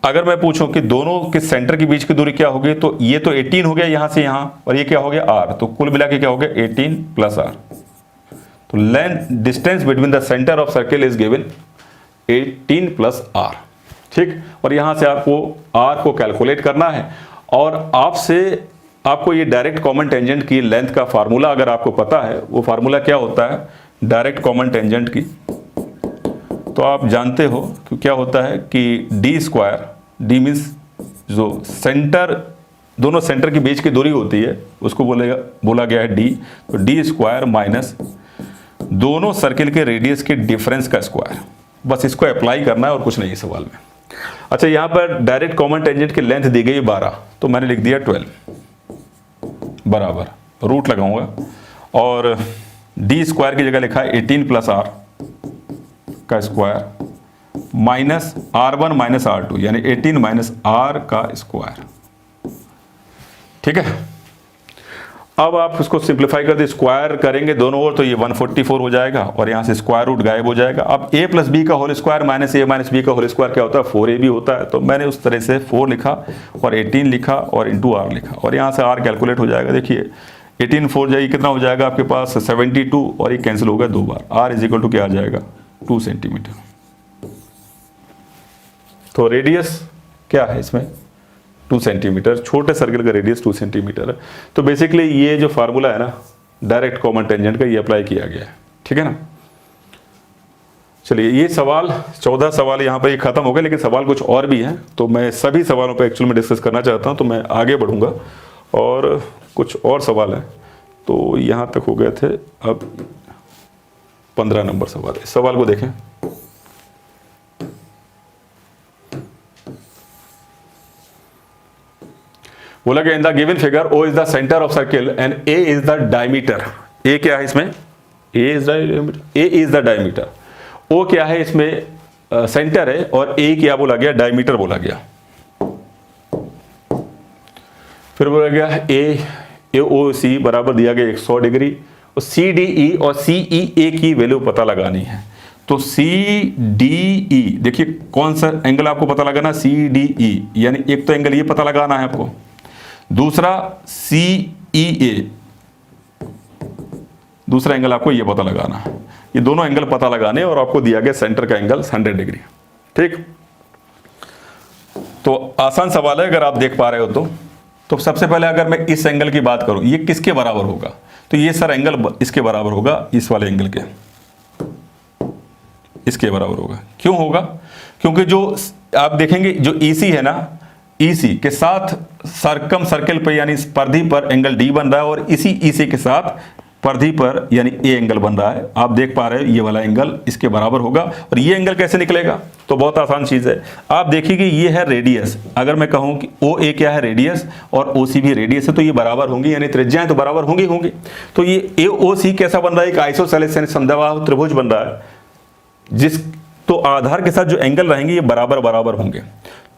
अगर मैं पूछूं कि दोनों के सेंटर के बीच की दूरी क्या होगी, तो ये तो 18 हो गया यहां से यहां, और ये क्या हो गया R, तो कुल मिला के क्या हो गया 18 प्लस R। तो length distance between the centre of circle is given 18 plus R। ठीक, और यहां से आपको R को कैलकुलेट करना है। और आपको ये डायरेक्ट कॉमन टेंजेंट की लेंथ का फार्मूला अगर आपको पता है, वो फार्मूला क्या होता है डायरेक्ट कॉमन टेंजेंट की, तो आप जानते हो कि क्या होता है कि D स्क्वायर, D मीन्स जो सेंटर, दोनों सेंटर के बीच की दूरी होती है उसको बोला गया है D। तो D स्क्वायर माइनस दोनों सर्किल के रेडियस के डिफरेंस का स्क्वायर। बस इसको अप्लाई करना है और कुछ नहीं सवाल में। अच्छा, यहां पर डायरेक्ट कॉमन टेंजेंट की लेंथ दी गई 12, तो मैंने लिख दिया 12 बराबर रूट लगाऊंगा, और D स्क्वायर की जगह लिखा है 18 प्लस R का square minus R1 minus R2, यानी 18 माइनस R का स्क्वायर। ठीक है, अब आप इसको सिंप्लीफाई कर दे, स्क्वायर करेंगे दोनों ओर तो ये 144 हो जाएगा, और यहां से स्क्वायर रूट गायब हो जाएगा। अब a प्लस बी का whole square minus a minus B का होल स्क्वायर क्या होता है 4ab होता है। तो मैंने उस तरह से 4 लिखा और 18 लिखा और इंटू R लिखा, और यहां से R कैलकुलेट हो जाएगा। देखिए 18 4 जाइए, कितना हो जाएगा आपके पास 72, और ये कैंसिल होगा 2 बार। R इज इक्वल टू क्या आ जाएगा 2 सेंटीमीटर। तो रेडियस क्या है इसमें 2 सेंटीमीटर, छोटे सर्किल का रेडियस 2 सेंटीमीटर है। तो बेसिकली ये जो फार्मूला है ना डायरेक्ट कॉमन टेंजेंट का, ये अप्लाई किया गया है। ठीक है ना। चलिए, ये सवाल 14 सवाल यहाँ पर ये खत्म हो गए, लेकिन सवाल कुछ और भी हैं, तो मैं सभी सवालों पर एक्चुअल में डिस्कस करना चाहता हूँ। तो मैं आगे बढ़ूंगा और कुछ और सवाल हैं। तो यहाँ तक हो गए थे, अब 15 नंबर सवाल। इस सवाल को देखें। बोला कि in the given figure O is the centre of circle and A is the diameter. A क्या है इसमें? A is the diameter. O क्या है इसमें? सेंटर है, और A क्या बोला गया? डायमीटर बोला गया। फिर बोला गया AOC बराबर दिया गया 100 डिग्री, और CDE और CEA की वैल्यू पता लगानी है। तो CDE, देखिए कौन सा एंगल आपको पता लगाना? CDE, यानी एक तो एंगल ये पता लगाना है आपको, दूसरा CEA, दूसरा एंगल आपको ये पता लगाना है। ये दोनों एंगल पता लगाने, और आपको दिया गया सेंटर का एंगल 100 डिग्री। ठीक, तो आसान सवाल है अगर आप देख पा रहे हो तो सबसे पहले अगर मैं इस एंगल की बात करूं, ये किसके बराबर होगा? तो ये सर एंगल इसके बराबर होगा, इस वाले एंगल के, इसके बराबर होगा। क्यों होगा? क्योंकि जो आप देखेंगे जो EC है ना, EC के साथ सरकम सर्किल पर यानी परिधि पर एंगल D बन रहा है, और इसी EC के साथ परिधि पर यानी A एंगल बन रहा है। आप देख पा रहे हो ये वाला एंगल इसके बराबर होगा। और ये एंगल कैसे निकलेगा? तो बहुत आसान चीज है, आप देखिए कि ये है रेडियस। अगर मैं कहूं कि OA क्या है? रेडियस, और OC भी रेडियस है, तो ये बराबर होंगी, यानी त्रिज्याएं तो बराबर होंगी। तो ये AOC कैसा बन रहा है? एक आइसोसेलेस यानी समद्विबाहु त्रिभुज बन रहा है, तो आधार के साथ जो एंगल रहेंगे ये बराबर बराबर होंगे।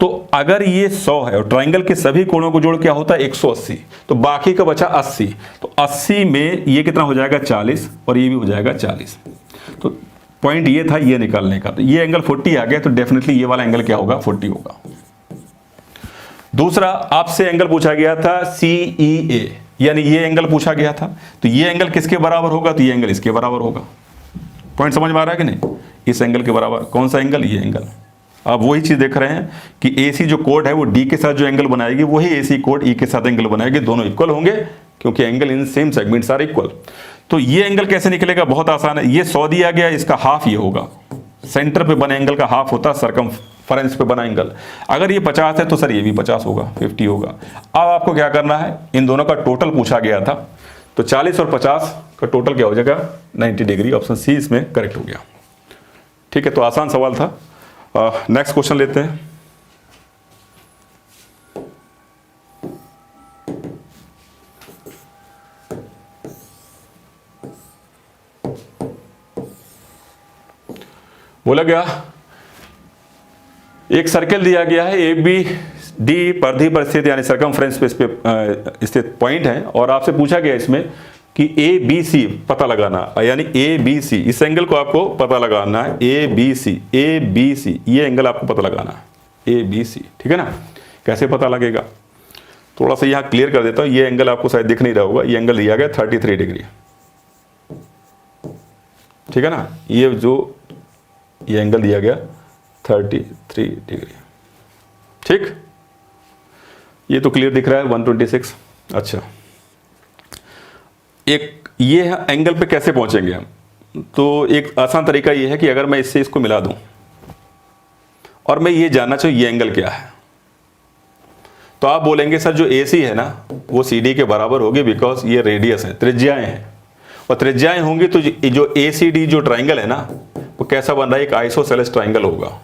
तो अगर ये 100 है और ट्राइंगल के सभी कोणों को जोड़ क्या होता है 180, तो बाकी का बचा 80। तो 80 में ये कितना हो जाएगा 40, और ये भी हो जाएगा 40। तो पॉइंट ये था ये निकालने का। तो ये एंगल 40 आ गया, तो डेफिनेटली ये वाला एंगल क्या होगा 40 होगा। दूसरा आपसे एंगल पूछा गया था CEA, यानी ये एंगल पूछा गया था, तो ये एंगल किसके बराबर होगा, तो ये एंगल इसके बराबर होगा। पॉइंट समझ में आ रहा है कि नहीं, इस एंगल के बराबर। कौन सा एंगल, ये एंगल। आप वही चीज देख रहे हैं कि AC जो कोड है वो D के साथ जो एंगल बनाएगी वही AC कोड E के साथ एंगल बनाएगी, दोनों इक्वल होंगे क्योंकि angle in same segments are equal. तो ये एंगल कैसे निकलेगा, बहुत आसान है। ये 100 दिया गया, इसका हाफ ये होगा, सेंटर पे बने एंगल का हाफ होता है सर्कमफरेंस पे बना एंगल। अगर ये 50 है तो सर ये भी 50 होगा, 50 होगा। अब आपको क्या करना है, इन दोनों का टोटल पूछा गया था, तो 40 और 50 का टोटल क्या हो जाएगा, 90 डिग्री। ऑप्शन सी इसमें करेक्ट हो गया। ठीक है, तो आसान सवाल था। नेक्स्ट क्वेश्चन लेते हैं। बोला गया एक सर्कल दिया गया है, ए बी डी परिधि पर स्थित यानी सर्कमफ्रेंस पे स्थित पॉइंट है, और आपसे पूछा गया इसमें कि ए बी सी पता लगाना, यानी ए बी सी, इस एंगल को आपको पता लगाना है। ए बी सी ये एंगल आपको पता लगाना है, ए बी सी। ठीक है ना, कैसे पता लगेगा, थोड़ा सा यहाँ क्लियर कर देता हूँ। ये एंगल आपको शायद दिख नहीं रहा होगा, ये एंगल दिया गया 33 डिग्री। ठीक है ना, ये एंगल दिया गया 33 डिग्री। ठीक, ये तो क्लियर दिख रहा है 126। अच्छा, एक ये एंगल पे कैसे पहुंचेंगे हम, तो एक आसान तरीका ये है कि अगर मैं इससे इसको मिला दूं और मैं ये जानना चाहूँ ये एंगल क्या है, तो आप बोलेंगे सर जो AC है ना वो CD के बराबर होगी, बिकॉज ये रेडियस है, त्रिज्याएं हैं, और त्रिज्याएं होंगी तो जो ACD जो ट्राइंगल है ना वो कैसा बन रहा है, एक आइसोसेलेस ट्राइंगल होगा,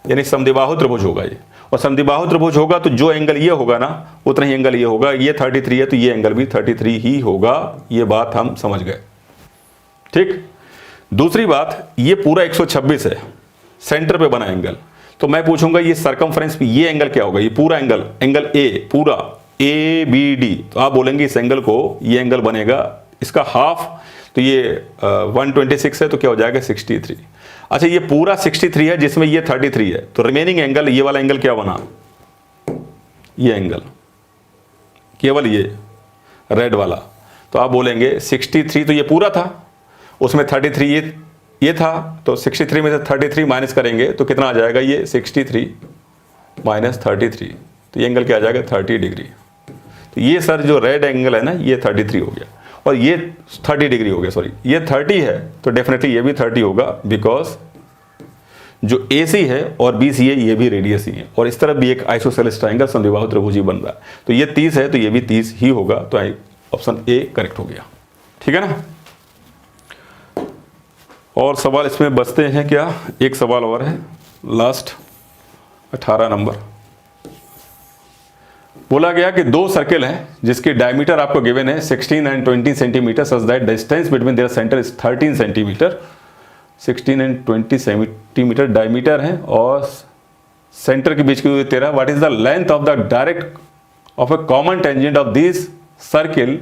यानी समद्विबाहु त्रिभुज होगा ये। और समद्विबाहु त्रिभुज होगा तो जो एंगल ये होगा ना उतना ही एंगल ये होगा। ये 33 है तो ये एंगल भी 33 ही होगा। ये बात हम समझ गए। ठीक, दूसरी बात, ये पूरा 126 है, सेंटर पे बना एंगल, तो मैं पूछूंगा ये सर्कमफ्रेंस पे ये एंगल क्या होगा, ये पूरा एंगल A पूरा ABD, तो आप बोलेंगे इस एंगल को ये एंगल बनेगा, इसका हाफ, तो ये 126 है तो क्या हो जाएगा 63। अच्छा, ये पूरा 63 है जिसमें ये 33 है, तो रिमेनिंग एंगल ये वाला एंगल क्या बना, ये एंगल केवल ये रेड वाला, तो आप बोलेंगे 63 तो ये पूरा था, उसमें 33 ये था, तो 63 में से 33 माइनस करेंगे तो कितना आ जाएगा, ये 63 माइनस 33, तो ये एंगल क्या आ जाएगा 30 डिग्री। तो ये सर जो रेड एंगल है ना ये 33 हो गया, और ये 30 डिग्री हो गया, सॉरी ये 30 है तो डेफिनेटली ये भी 30 होगा, बिकॉज जो AC है और BC है ये भी रेडियस ही है, और इस तरफ भी एक आइसोसेलेस ट्राइंगल समद्विबाहु त्रिभुज बन रहा है, तो ये 30 है तो ये भी 30 ही होगा, तो ऑप्शन A करेक्ट हो गया। ठीक है ना, और सवाल इसमें बचते हैं क्या, एक सवाल और है लास्ट 18 नंबर। बोला गया कि दो सर्किल हैं जिसकी डायमीटर आपको गिवन है 16 and 20 centimetre, such that distance between their centre is 13 centimetre. 16 and 20 centimetre diameter है और सेंटर के बीच की दूरी 13। What is the length of the direct of a common tangent of this circle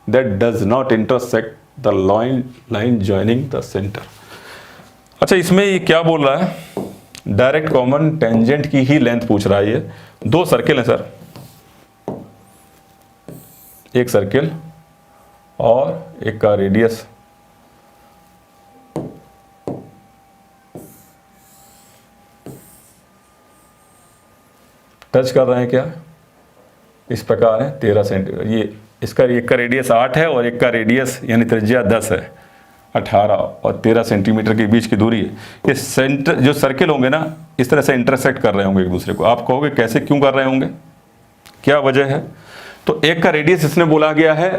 that does not intersect the line joining the centre. अच्छा, इसमें ये क्या बोल रहा है, डायरेक्ट कॉमन टेंजेंट की ही लेंथ पूछ रहा है। ये दो सर्किल है सर, एक सर्किल और एक का रेडियस, टच कर रहे हैं क्या, इस प्रकार है 13 सेंटीमीटर। ये इसका एक का रेडियस 8 है और एक का रेडियस यानी त्रिज्या 10 है, 18 और 13 सेंटीमीटर के बीच की दूरी है। ये सेंटर जो सर्किल होंगे ना इस तरह से इंटरसेक्ट कर रहे होंगे एक दूसरे को। आप कहोगे कैसे, क्यों कर रहे होंगे, क्या वजह है, तो एक का रेडियस इसने बोला गया है,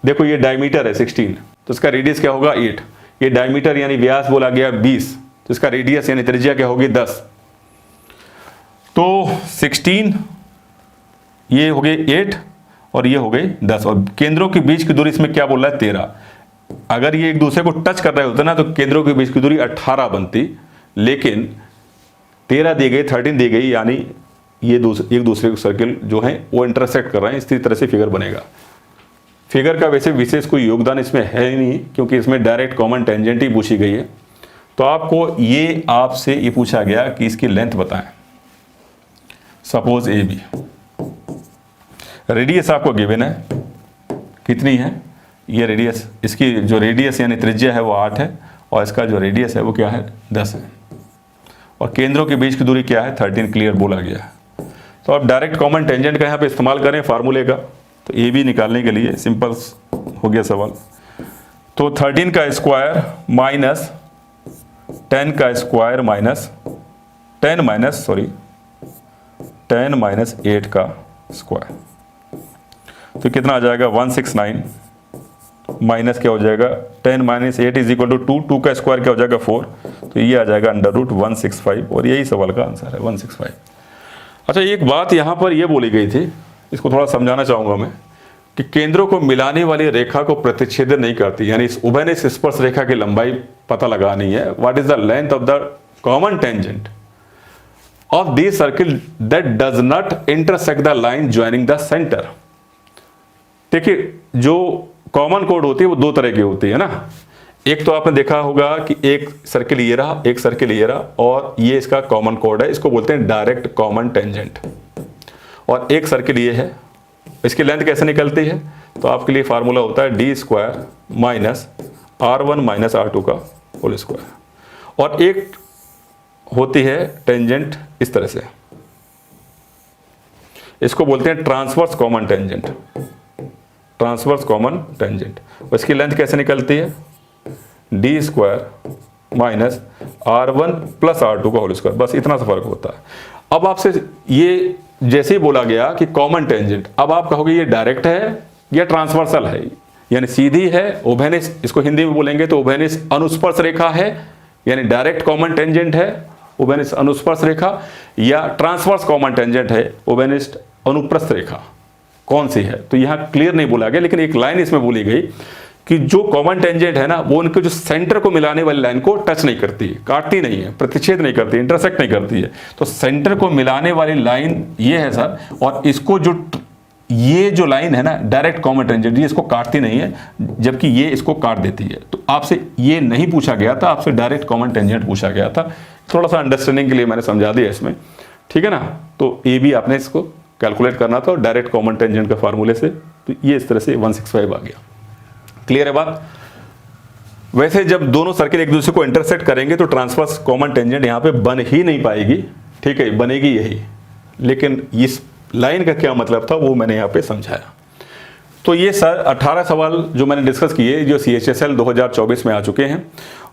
देखो ये डायमीटर है 16 तो इसका रेडियस क्या होगा 8, ये डायमीटर यानी व्यास बोला गया 20 तो इसका रेडियस यानी त्रिज्या क्या होगी 10। तो 16 ये हो गए 8 और ये हो गए 10 और केंद्रों के बीच की दूरी इसमें क्या बोल रहा है 13। अगर ये एक दूसरे को टच कर रहे होते ना तो केंद्रों के बीच की दूरी 18 बनती, लेकिन 13 दी गई 13 दी गई, यानी ये एक दूसरे को सर्किल जो है वो इंटरसेक्ट कर रहे हैं। इसी तरह से फिगर बनेगा। फिगर का वैसे विशेष कोई योगदान इसमें है ही नहीं क्योंकि इसमें डायरेक्ट कॉमन टेंजेंट ही पूछी गई है। तो आपको ये आपसे ये पूछा गया कि इसकी लेंथ बताएं, सपोज AB। रेडियस आपको गिवन है, कितनी है ये रेडियस, इसकी जो रेडियस यानी त्रिज्या है वो 8 है और इसका जो रेडियस है वो क्या है 10 है और केंद्रों के बीच की दूरी क्या है 13, क्लियर बोला गया है। तो आप डायरेक्ट कॉमन टेंजेंट का यहाँ पे इस्तेमाल करें फार्मूले का, तो ए बी निकालने के लिए सिंपल हो गया सवाल। तो 13 का स्क्वायर माइनस 10 का स्क्वायर माइनस 10 माइनस 8 का स्क्वायर, तो कितना आ जाएगा 169 माइनस क्या हो जाएगा 10 माइनस 8 इज इक्वल टू 2 का स्क्वायर क्या हो जाएगा 4, तो ये आ जाएगा √165 और यही सवाल का आंसर है 165। अच्छा एक बात यहाँ पर ये बोली गई थी, इसको थोड़ा समझाना चाहूँगा मैं, कि केंद्रों को मिलाने वाली रेखा को प्रतिच्छेदन नहीं करती, यानी इस उभयनिष्ठ स्पर्श रेखा की लंबाई पता लगानी है। What is the length of the common tangent of the circle that does not intersect the line joining the centre. देखिए जो कॉमन कोड होती है वो दो तरह की होती है ना, एक तो आपने देखा होगा कि एक सर्किल ये रहा, एक सर्किल ये रहा और ये इसका कॉमन कोड है, इसको बोलते हैं डायरेक्ट कॉमन टेंजेंट। और एक सर्किल ये है, इसकी लेंथ कैसे निकलती है, तो आपके लिए फार्मूला होता है d square minus R1 minus R2 का होल स्क्वायर। और एक होती है टेंजेंट इस तरह से, इसको बोलते हैं transverse common tangent, transverse common tangent. इसकी लेंथ कैसे निकलती है d square minus R1 plus R2 का होल स्क्वायर, बस इतना सा फर्क होता है। अब आपसे ये जैसे ही बोला गया कि कॉमन टेंजेंट, अब आप कहोगे ये डायरेक्ट है या ट्रांसवर्सल है, यानी सीधी है, उभयनिष्ठ, इसको हिंदी में बोलेंगे तो उभयनिष्ठ अनुस्पर्श रेखा है, यानी डायरेक्ट कॉमन टेंजेंट है उभयनिष्ठ अनुस्पर्श रेखा, या ट्रांसवर्स कॉमन टेंजेंट है उभयनिष्ठ अनुप्रस्थ रेखा, कौन सी है। तो यहाँ क्लियर नहीं बोला गया, लेकिन एक लाइन इसमें बोली गई कि जो कॉमन टेंजेंट है ना वो उनके जो सेंटर को मिलाने वाली लाइन को टच नहीं करती है, काटती नहीं है, प्रतिच्छेद नहीं करती, इंटरसेक्ट नहीं करती है। तो सेंटर को मिलाने वाली लाइन ये है सर, और इसको जो ये जो लाइन है ना डायरेक्ट कॉमन टेंजेंट, ये इसको काटती नहीं है, जबकि ये इसको काट देती है। तो आपसे ये नहीं पूछा गया था, आपसे डायरेक्ट कॉमन टेंजेंट पूछा गया था। थोड़ा सा अंडरस्टैंडिंग के लिए मैंने समझा दिया इसमें, ठीक है ना। तो ए भी आपने इसको कैलकुलेट करना था और डायरेक्ट कॉमन टेंजेंट का फार्मूले से, तो ये इस तरह से 165 आ गया। क्लियर है बात। वैसे जब दोनों सर्किल एक दूसरे को इंटरसेक्ट करेंगे तो ट्रांसवर्स कॉमन टेंजेंट यहाँ पे बन ही नहीं पाएगी, ठीक है, बनेगी यही। लेकिन इस लाइन का क्या मतलब था वो मैंने यहाँ पे समझाया। तो ये सर 18 सवाल जो मैंने डिस्कस किए जो CHSL 2024 में आ चुके हैं,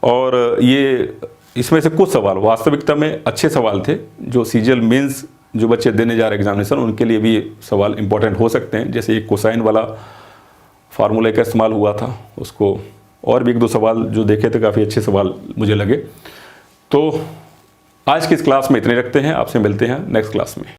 और ये इसमें से कुछ सवाल वास्तविकता में अच्छे सवाल थे, जो CGL मेंस जो बच्चे देने जा रहे एग्जामिनेशन उनके लिए भी सवाल इंपॉर्टेंट हो सकते हैं। जैसे एक कोसाइन वाला फार्मूले का इस्तेमाल हुआ था, उसको और भी एक दो सवाल जो देखे थे काफ़ी अच्छे सवाल मुझे लगे। तो आज की इस क्लास में इतने रखते हैं, आपसे मिलते हैं नेक्स्ट क्लास में।